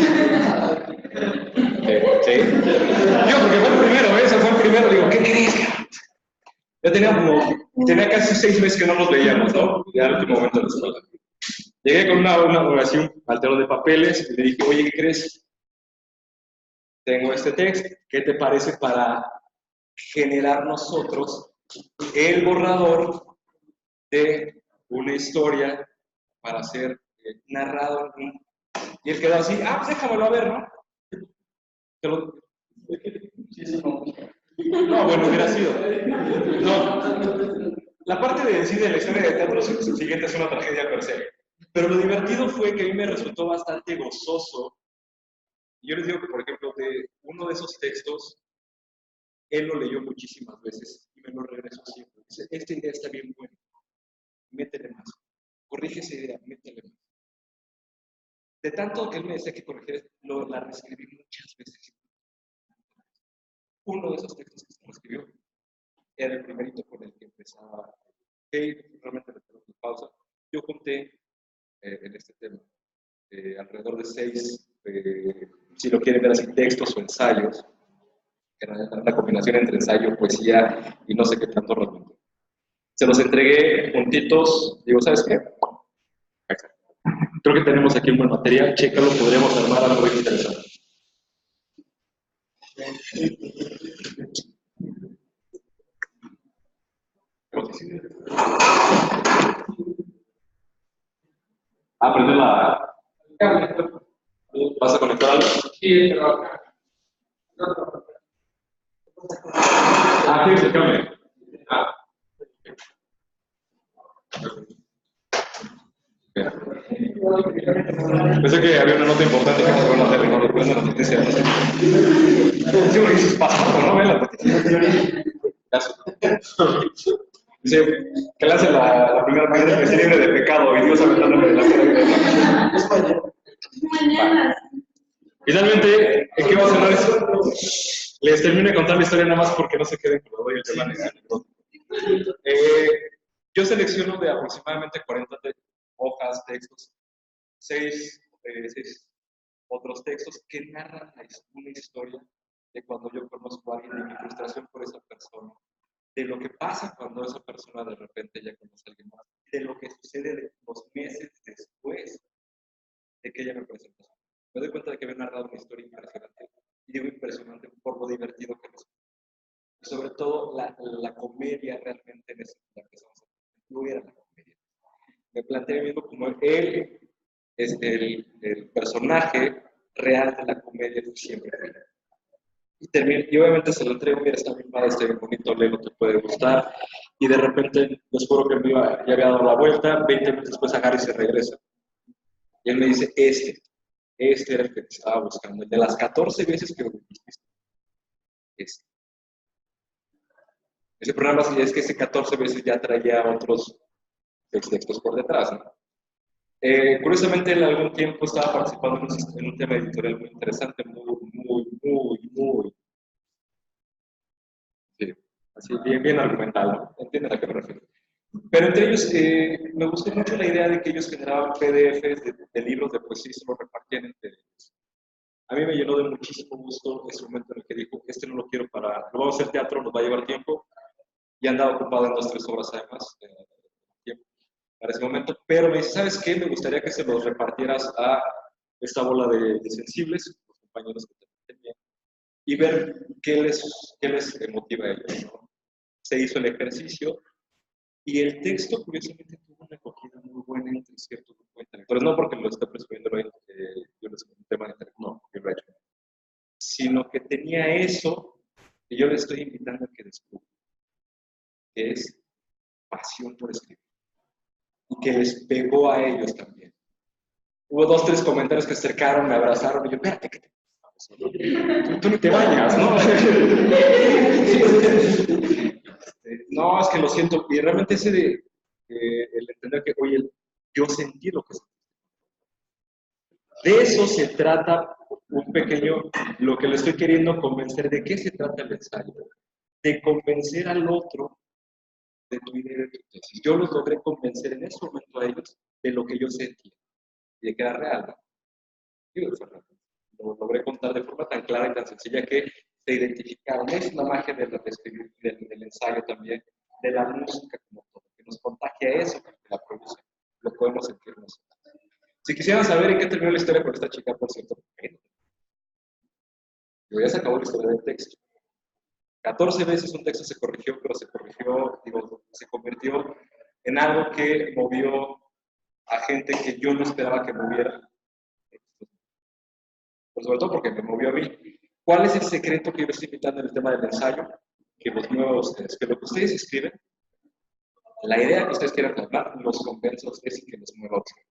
Yo, porque fue el primero, ese fue el primero. Digo, ¿qué crees? Ya tenía casi 6 meses que no nos veíamos, ¿no? Ya al último momento de la escuela. Llegué con una oración, un altero de papeles, y le dije, oye, ¿qué crees? Tengo este texto, ¿qué te parece para generar nosotros el borrador de una historia para ser narrado? Y él quedó así, pues déjamelo a ver, ¿no? Pero, no, bueno, hubiera sido. No, la parte de decir de la historia de teatro siguiente es una tragedia per se. Pero lo divertido fue que a mí me resultó bastante gozoso. Yo les digo que, por ejemplo, de uno de esos textos, él lo leyó muchísimas veces y me lo regresó siempre. Dice, esta idea está bien buena, métele más. Corrige esa idea, métele más. De tanto que él me decía que corregir, la reescribí muchas veces. Uno de esos textos que se reescribió era el primerito con el que empezaba. Realmente le tengo una pausa. Yo conté en este tema alrededor de 6, si lo quieren ver así, textos o ensayos. Era una combinación entre ensayo, poesía y no sé qué tanto realmente. Se los entregué juntitos. Digo, ¿sabes qué? Creo que tenemos aquí un buen material. Chécalo, podríamos armar algo muy interesante. Aprender la... ¿Vas a conectar algo? Sí, pero acá. ¿Quieres el cable? Pensé que había una nota importante que se van a hacer, no después de la noticia. Sí, porque eso es pasado, ¿no? Ve la noticia. Dice que le hace la primera mañana que se libre de pecado y Dios aventándome de la cara. Mañana. Finalmente, ¿en qué va a cerrar eso? Les termino de contar la historia nada más porque no se queden con lo doy el tema anecdótico. Yo selecciono de aproximadamente 40 hojas, textos, 6 otros textos que narran una historia de cuando yo conozco a alguien, de mi frustración por esa persona, de lo que pasa cuando esa persona de repente ya conoce a alguien más, de lo que sucede los meses después de que ella me presentó. Me doy cuenta de que me he narrado una historia impresionante, y digo impresionante por lo divertido que es. Y sobre todo la comedia realmente en ese la empezamos a incluir a la comedia. Me planteé mismo como él es el personaje real de la comedia que siempre fue. Y obviamente se lo entrego, mira, está bien padre, está bien bonito, léelo, te puede gustar. Y de repente, les juro que ya había dado la vuelta, 20 minutos después agarra y se regresa. Y él me dice, este era el que te estaba buscando. El de las 14 veces que lo dijiste, este. Ese programa es que ese 14 veces ya traía otros textos por detrás, ¿no? Curiosamente, en algún tiempo estaba participando en un tema editorial muy interesante, muy, sí, así bien argumentado, ¿no? ¿Entienden a qué me refiero? Pero entre ellos, me gustó mucho la idea de que ellos generaban PDFs de libros de poesía y se los repartían entre ellos. A mí me llenó de muchísimo gusto ese momento en el que dijo, este no lo quiero lo vamos a hacer teatro, nos va a llevar tiempo, y andaba ocupado en 2, 3 obras además, tiempo para ese momento, pero me dice, ¿sabes qué? Me gustaría que se los repartieras a esta bola de sensibles, los compañeros que te tenían, y ver qué les motiva a ellos, ¿no? Se hizo el ejercicio, y el texto, curiosamente, tuvo una acogida muy buena entre ciertos grupos de intelectuales, no porque lo esté presumiendo yo les un tema de interés, no, yo lo he hecho, sino que tenía eso que yo le estoy invitando a que descubra, que es pasión por escribir, y que les pegó a ellos también. Hubo 2, 3 comentarios que se acercaron, me abrazaron, y yo, espérate, que tú ni te bañas, ¿no? No, es que lo siento, y realmente ese el entender que, oye, yo sentí lo que sentí. De eso se trata lo que le estoy queriendo convencer, ¿de qué se trata el ensayo? De convencer al otro de tu idea y de tu tesis. Yo los logré convencer en ese momento a ellos de lo que yo sentía y de que era real, ¿no? Lo logré contar de forma tan clara y tan sencilla que se identificaron. Es la magia del ensayo también, de la música como todo, que nos contagia eso, que la produce, lo podemos sentir nosotros. Si quisieran saber en qué terminó la historia con esta chica, por cierto, ya se acabó la historia del texto. 14 veces un texto se corrigió, pero se convirtió en algo que movió a gente que yo no esperaba que moviera. Pero sobre todo porque me movió a mí. ¿Cuál es el secreto que yo estoy invitando en el tema del ensayo? Que los mueva a ustedes, que lo que ustedes escriben, la idea que ustedes quieran hablar, los convenza a ustedes y que los mueva a ustedes.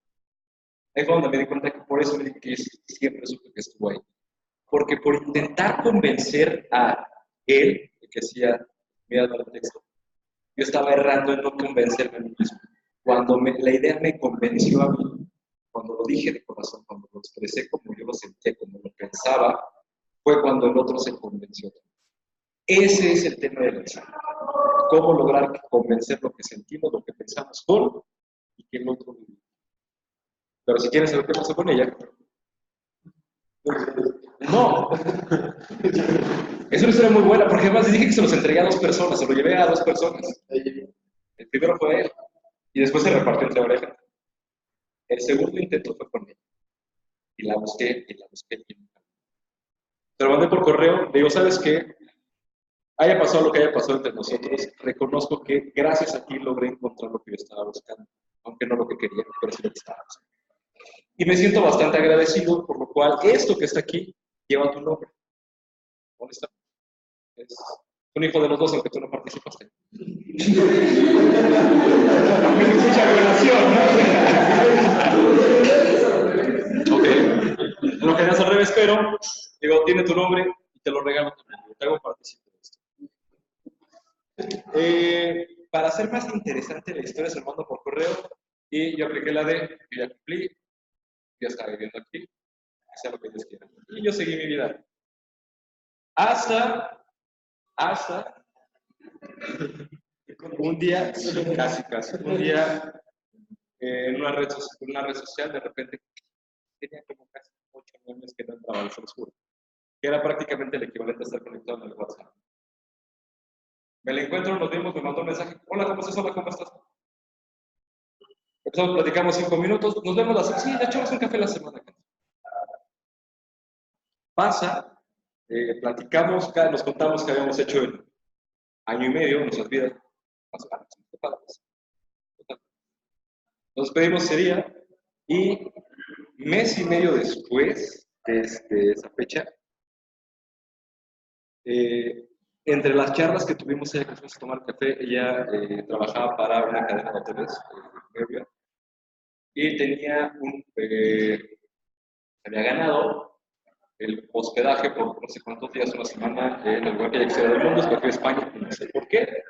Ahí fue donde me di cuenta que por eso me di que siempre supe que estuvo ahí. Porque por intentar convencer a él, que decía, mira el texto, yo estaba errando en no convencerme a mí mismo. Cuando la idea me convenció a mí, cuando lo dije de corazón, cuando lo expresé como yo lo sentía, como lo pensaba, fue cuando el otro se convenció. Ese es el tema del ensayo. Cómo lograr convencer lo que sentimos, lo que pensamos con y que el otro vive. Pero si quieres saber qué pasó con ella, no. Es una historia muy buena, porque además dije que se los entregué a 2 personas, se lo llevé a 2 personas. El primero fue él, y después se repartió entre varias gente. El segundo intento fue con él. Y la busqué. Se lo mandé por correo, le digo, ¿sabes qué? Haya pasado lo que haya pasado entre nosotros, reconozco que gracias a ti logré encontrar lo que yo estaba buscando, aunque no lo que quería, pero sí lo que estaba buscando. Y me siento bastante agradecido, por lo cual esto que está aquí lleva tu nombre. ¿Dónde está? Es un hijo de los 2, aunque tú no participaste. Mucha relación, ¿no? Ok. Lo que al revés, pero digo, tiene tu nombre y te lo regalo también. Te hago participar de esto. Para hacer más interesante la historia, se lo mando por correo y yo apliqué la de, yo ya cumplí, ya estaba viviendo aquí, sea lo que Dios quiera. Y yo seguí mi vida. Hasta un día, casi, un día en una red social, de repente tenía como casi 8 meses que no entraba al oscuro, que era prácticamente el equivalente a estar conectado en el WhatsApp. Me la encuentro, nos vimos, me mandó un mensaje, hola, ¿cómo estás? Hola, ¿cómo estás? Empezamos, platicamos 5 minutos, nos vemos sí, ya echamos un café la semana. Pasa, platicamos, nos contamos que habíamos hecho en año y medio nuestras vidas. Nos despedimos ese día y mes y medio después de esa fecha, Entre las charlas que tuvimos ella que fuimos a tomar café, ella trabajaba para una cadena de hoteles previa y tenía había ganado el hospedaje por no sé cuántos días, una semana, en el lugar que ella quisiera del mundo, escogió España, no sé por qué.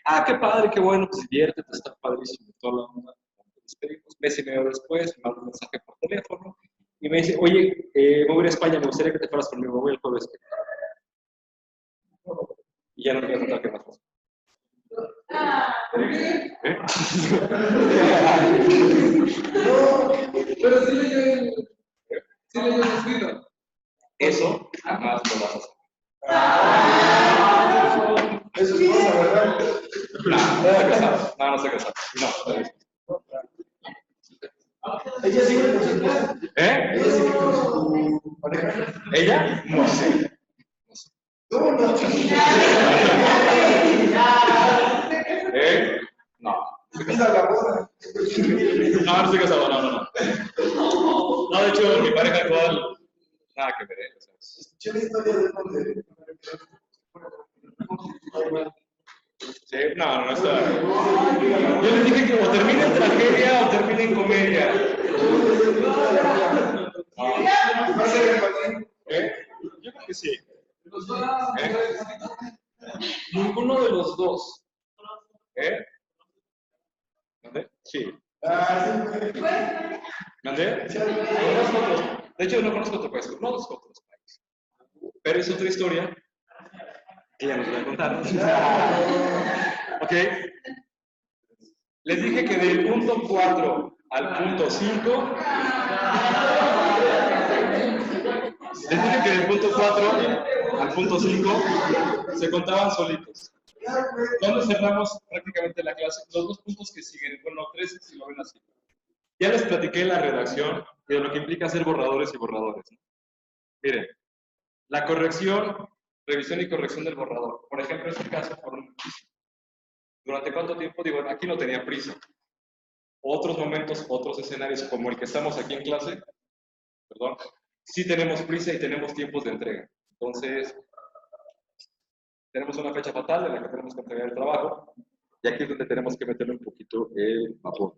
Ah, qué padre, qué bueno, pues diviértete, está padrísimo, toda la onda. Nos despedimos, mes y medio después, me manda un mensaje por teléfono y me dice, oye, me voy a ir a España, me gustaría que te fueras conmigo, me voy el jueves. Y ya no te voy a contar qué más pasó. ¿Eh?
No, pero sí leyó el escrito.
Eso jamás lo vas a hacer.
Eso es cosa, ¿verdad?
No sé casado. No.
Ella sigue con su esposa.
¿Eh?
Ella sigue con su pareja.
¿Ella? No sé.
¿Cómo no?
¿Eh? No.
Mira la boda.
No estoy casado, no. No, de hecho, mi pareja actual, nada que ver, ¿sabes?
Escuché la historia de donde.
Sí, no está. Yo les dije que o termina en tragedia o termina en comedia.
¿Va a ser empatía?
¿Eh? Yo creo que sí.
Ninguno de los dos.
¿Eh? ¿Dónde? Sí.
Sí.
¿Mandé? Conozco otros. De hecho, no conozco otro país, conozco otros países. Pero es otra historia que ya nos voy a contar. ¿Ok? Les dije que del punto 4 al punto 5. Les dije que del punto 4 al punto 5 se contaban solitos. Cuando cerramos prácticamente la clase, los dos puntos que siguen, bueno, tres si lo ven así. Ya les platiqué la redacción y de lo que implica hacer borradores y borradores. Miren, la corrección, revisión y corrección del borrador. Por ejemplo, en este caso, ¿durante cuánto tiempo? Digo, aquí no tenía prisa. Otros momentos, otros escenarios, como el que estamos aquí en clase, perdón, sí tenemos prisa y tenemos tiempos de entrega. Entonces, tenemos una fecha fatal en la que tenemos que entregar el trabajo y aquí es donde tenemos que meterle un poquito el vapor.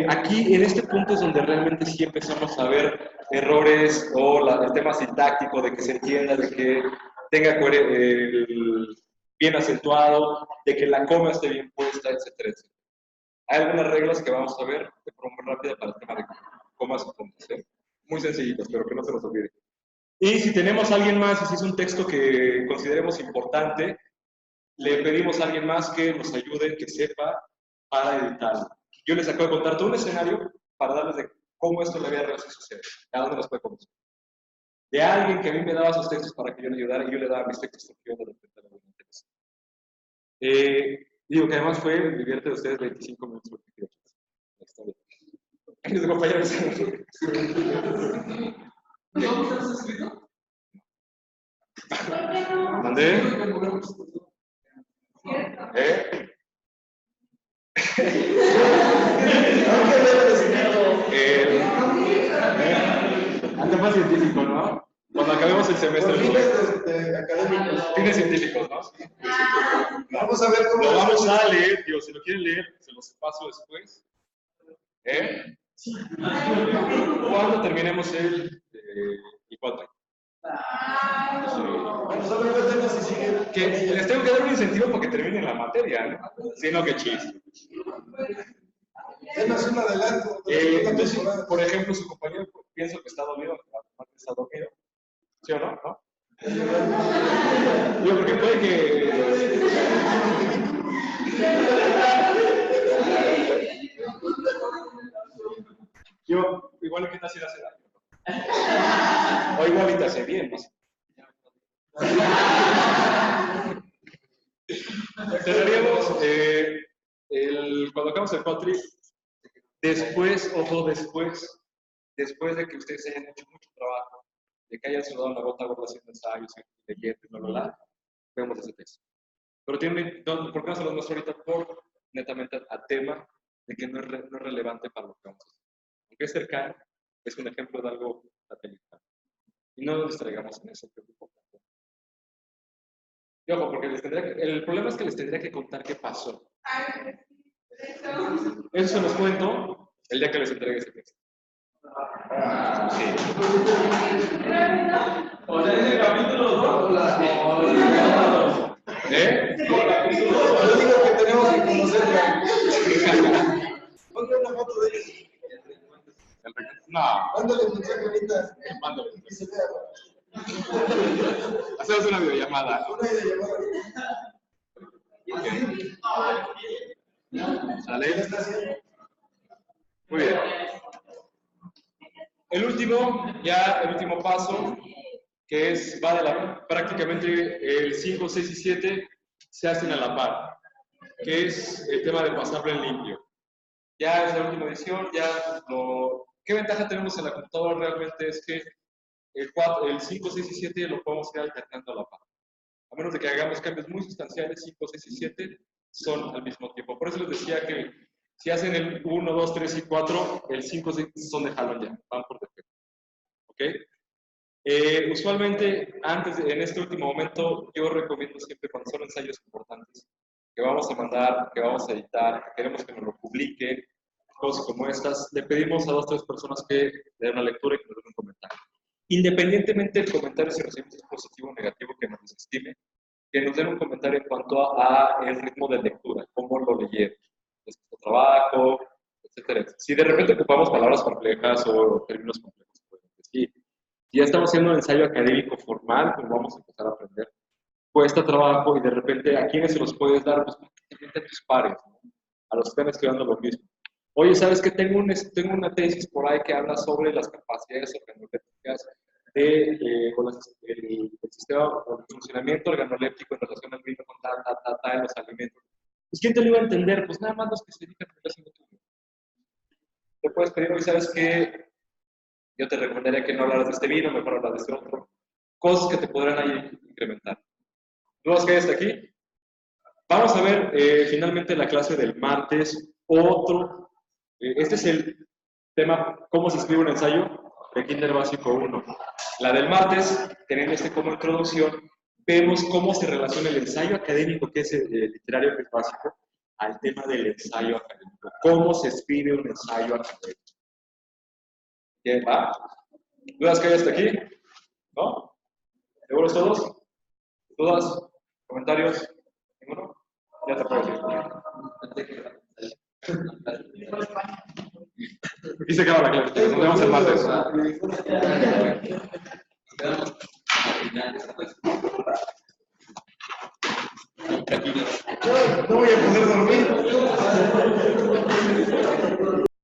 Aquí, en este punto es donde realmente sí empezamos a ver errores o el tema sintáctico, de que se entienda, de que tenga bien acentuado, de que la coma esté bien puesta, etcétera, etcétera. Hay algunas reglas que vamos a ver de forma muy rápida para el tema de comas y puntos, ¿eh? Muy sencillitas, pero que no se nos olvide. Y si tenemos a alguien más, y si es un texto que consideremos importante, le pedimos a alguien más que nos ayude, que sepa, para editarlo. Yo les acabo de contar todo un escenario para darles de cómo esto en la vida real se sucede. ¿A dónde nos puede conocer? De alguien que a mí me daba sus textos para que yo le ayudara y yo le daba mis textos porque yo de repente era muy interesante. Digo que además fue el divierte de ustedes 25 minutos porque quiero la historia. Mis compañeros.
¿No has escrito?
¿Mandé? Anda más científico, ¿no? Cuando acabemos el semestre. Fines científicos, ¿no?
Vamos a ver cómo.
Lo vamos a leer, digo, si lo quieren leer, se los paso después. Cuando terminemos el IPOTRE.
Vamos a ver qué temas si siguen.
Que les tengo que dar un incentivo para que terminen la materia, ¿no? Si no, qué chiste.
Denos un adelanto.
Entonces, por ejemplo, su compañero pienso que está dormido, está dormido. ¿Sí o no? ¿No? Yo, porque puede que. Yo, igual que te hace daño. O igual y te hace bien, no sé. Cerraríamos cuando acabamos el Patri, después, ojo, después de que ustedes hayan hecho mucho trabajo, de que hayan sudado la gota gorda haciendo ensayos, leyendo, vemos ese texto. Pero ¿por qué no se los muestro ahorita? Por netamente a tema de que no es relevante para lo que vamos a hacer. Aunque es cercano, es un ejemplo de algo satelital. Y no nos distraigamos en eso, que es importante. Y ojo, porque el problema es que les tendría que contar qué pasó. Eso se los cuento el día que les entregue ese texto. Sí.
O sea, ese capítulo 2
¿Eh?
Yo digo que tenemos que conocerla. Ponle una foto de ellos.
No.
Mándale un mensaje ahorita.
Mándale.
Que se vea.
Hacemos una videollamada.
Una videollamada.
¿Sale?
¿Qué está haciendo?
Muy bien. El último paso, que va de prácticamente el 5, 6 y 7 se hacen a la par, que es el tema del pasable en limpio. Ya es la última edición, ¿qué ventaja tenemos en la computadora realmente? Es que el 5, 6 y 7 lo podemos ir alternando a la par. A menos de que hagamos cambios muy sustanciales, 5, 6 y 7 son al mismo tiempo. Por eso les decía que si hacen el 1, 2, 3 y 4, el 5, 6 son de jalón ya, van por defecto. ¿Ok? Usualmente, en este último momento, yo recomiendo siempre cuando son ensayos importantes, que vamos a mandar, que vamos a editar, que queremos que nos lo publiquen, cosas como estas, le pedimos a 2 o 3 personas que le den una lectura y que nos den un comentario. Independientemente del comentario, si recibimos positivo o negativo, que nos desestime, que nos den un comentario en cuanto a el ritmo de lectura, cómo lo leyeron, nuestro trabajo, etcétera. Si de repente ocupamos palabras complejas o términos complejos, pues sí. Si ya estamos haciendo un ensayo académico formal, como vamos a empezar a aprender, cuesta trabajo y de repente a quiénes se los puedes dar, pues prácticamente a tus pares, ¿no? A los que están estudiando lo mismo. Oye, ¿sabes qué? Tengo una tesis por ahí que habla sobre las capacidades organolépticas del sistema o el funcionamiento organoléptico en relación al vino con en los alimentos. Pues, ¿quién te lo iba a entender? Pues nada más los que se dedican a hacer tu. Te puedes pedir, hoy sabes que yo te recomendaría que no hablaras de este vino, mejor hablar de este otro. Cosas que te podrán ahí incrementar. ¿Dudas que hay hasta aquí? Vamos a ver finalmente la clase del martes. Este es el tema, ¿cómo se escribe un ensayo? De Kinder Básico 1. La del martes, teniendo como introducción, vemos cómo se relaciona el ensayo académico, que es literario, que es básico, al tema del ensayo académico. ¿Cómo se escribe un ensayo académico? ¿Bien, va? ¿Dudas que hay hasta aquí? ¿No? ¿Seguros todos? ¿Dudas? ¿Comentarios? ¿Ninguno? Ya te puedo decir. Y se acaba la clase. Nos vemos el martes.
No voy a poder dormir.